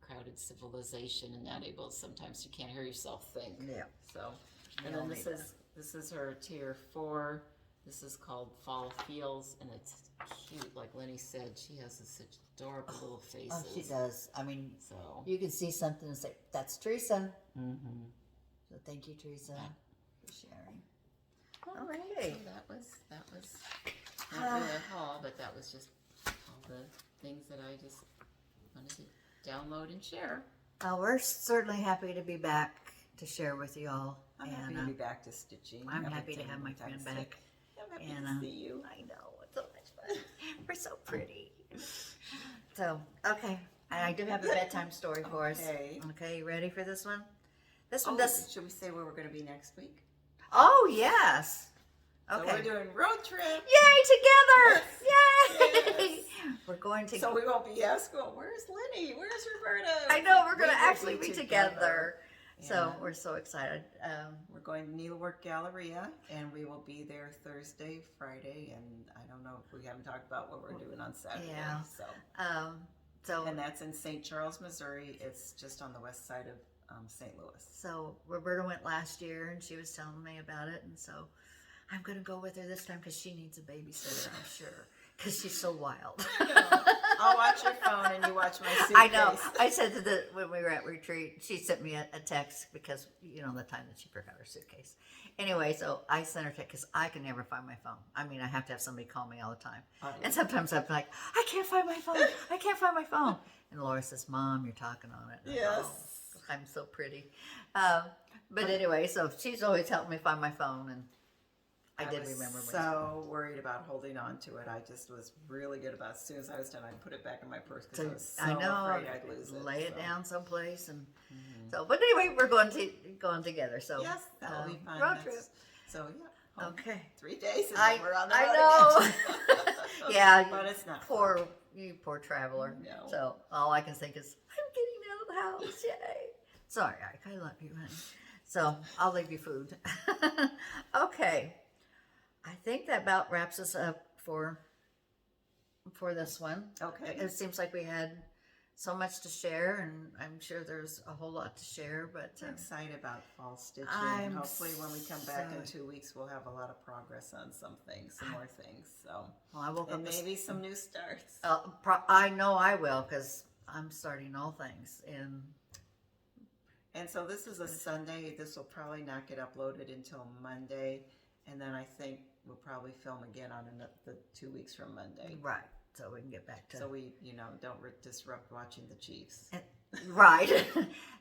crowded civilization and not able. Sometimes you can't hear yourself think. Yeah. So, We and all then need this is her tier 4. This is called Fall Feels, and it's cute. Like Lenny said, she has such adorable little faces. Oh, she does. I mean, So, you can see something and say, that's Teresa. mm-hmm. So thank you, Teresa, for sharing. Okay. So that was not really a haul, but that was just all the things that I just wanted to download and share. We're certainly happy to be back to share with you all. I'm happy to be back to stitching. I'm happy to have my friend back. I'm happy And, to see you. I know, it's so much fun. We're so pretty. So, okay. I do have a bedtime story for us. Okay. Okay, you ready for this one? This one does. Should we say where we're going to be next week? Oh, yes. So Okay. we're doing road trip. Yay, together! Yes. Yay! Yes. We're going to. So we won't be asking, where's Lenny? Where's Roberta? I know, we're going to We will actually be together. So we're so excited. We're going to Needlework Galleria, and we will be there Thursday, Friday, and I don't know if we haven't talked about what we're doing on Saturday. Yeah. So and that's in St. Charles, Missouri. It's just on the west side of St. Louis. So Roberta went last year, and she was telling me about it, and so I'm going to go with her this time because she needs a babysitter, I'm sure, because she's so wild. I'll watch your phone and you watch my suitcase. I know. I said when we were at retreat, she sent me a text because, the time that she forgot her suitcase. Anyway, so I sent her a text because I can never find my phone. I mean, I have to have somebody call me all the time. And sometimes I'm like, I can't find my phone. I can't find my phone. And Laura says, Mom, you're talking on it. Yes. I'm so pretty. But anyway, so she's always helping me find my phone, and I did remember. So worried about holding on to it. I just was really good about as soon as I was done, I'd put it back in my purse because I was so afraid I'd lose it. Lay it down someplace, and so. But anyway, we're going together. So yes, that'll be fun. Road trip. So yeah. Okay. 3 days, and then we're on the road I know. again. Yeah. But it's not poor traveler. No. So all I can think is, I'm getting out of the house. Yay. Sorry, Ike. I love you, honey. So I'll leave you food. Okay. I think that about wraps us up for this one. Okay. It seems like we had so much to share, and I'm sure there's a whole lot to share. But I'm excited about fall stitching. I'm Hopefully, when we come back in 2 weeks, we'll have a lot of progress on some more things. So, well, I woke and up maybe some new starts. I know I will, because I'm starting all things And so this is a Sunday. This will probably not get uploaded until Monday, and then I think we'll probably film again on the 2 weeks from Monday. Right. So we can get back to. So we, don't disrupt watching the Chiefs. Right.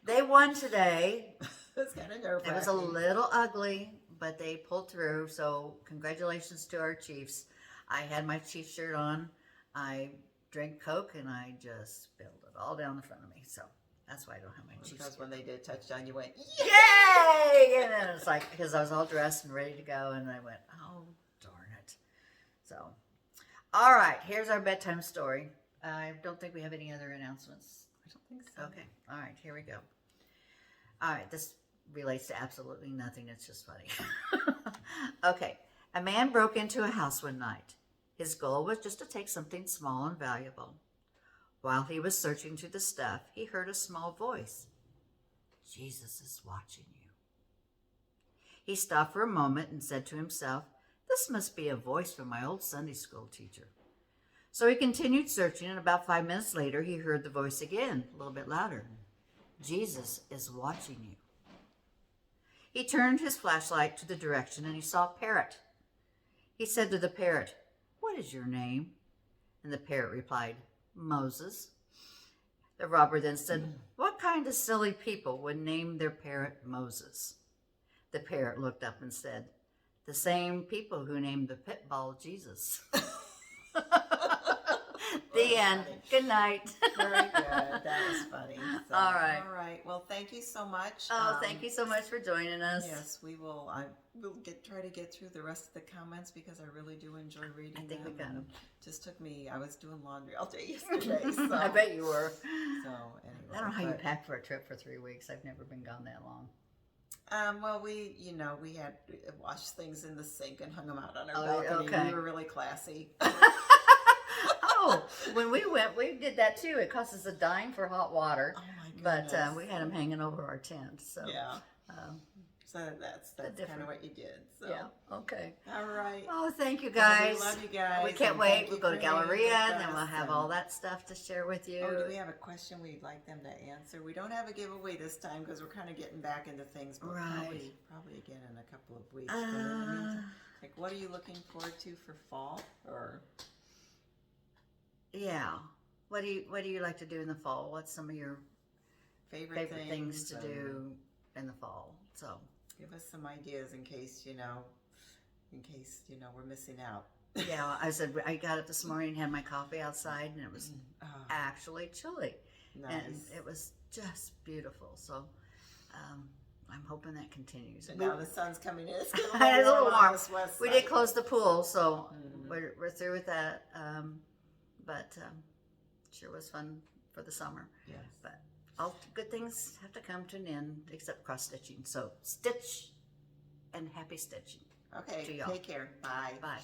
They won today. It's kind of nerve-wracking. It was a little ugly, but they pulled through. So congratulations to our Chiefs. I had my Chiefs shirt on. I drank Coke, and I just spilled it all down the front of me. So that's why I don't have my Chiefs. Because when they did touchdown, you went, yay! And then it's like, because I was all dressed and ready to go, and I went, oh, darn it. So, all right, here's our bedtime story. I don't think we have any other announcements. I don't think so. Okay, all right, here we go. All right, this relates to absolutely nothing. It's just funny. Okay, a man broke into a house one night. His goal was just to take something small and valuable. While he was searching through the stuff, he heard a small voice. Jesus is watching you. He stopped for a moment and said to himself, this must be a voice from my old Sunday school teacher. So he continued searching, and about 5 minutes later, he heard the voice again, a little bit louder. Jesus is watching you. He turned his flashlight to the direction, and he saw a parrot. He said to the parrot, what is your name? And the parrot replied, Moses. The robber then said, what kind of silly people would name their parrot Moses? The parrot looked up and said, the same people who named the pit bull Jesus. The end. Good night. Very good. That was funny. So, all right. All right. Well, thank you so much. Oh, thank you so much for joining us. Yes, we will. I will try to get through the rest of the comments because I really do enjoy reading them. I think we got them. Just took me. I was doing laundry all day yesterday. So, I bet you were. So anyway, I don't know how you pack for a trip for 3 weeks. I've never been gone that long. Well, we had washed things in the sink and hung them out on our balcony. Okay. We were really classy. Oh, when we went, we did that too. It cost us a dime for hot water. Oh my But goodness. we had them hanging over our tent. So Yeah. um, So that's kind of what you did. So. yeah. Okay. All right. Oh, thank you Well, guys. we love you guys. We can't and wait. thank We'll you go to for hanging Galleria, with and then we'll us, have and- all that stuff to share with you. Oh, do we have a question we'd like them to answer? We don't have a giveaway this time because we're kind of getting back into things, but Right. probably again in a couple of weeks. But in the meantime, like, what are you looking forward to for fall? Or Yeah. What do you like to do in the fall? What's some of your favorite things to and do in the fall? So give us some ideas in case we're missing out. yeah, I said I got up this morning and had my coffee outside, and it was Oh, actually chilly, nice. and it was just beautiful. So I'm hoping that continues. And now the sun's coming in. It's It's a little on warm. this west We side. did close the pool, so Mhm. we're through with that. But sure was fun for the summer. Yes. But all good things have to come to an end except cross stitching. So stitch and happy stitching. Okay, To y'all. take care. Bye. Bye.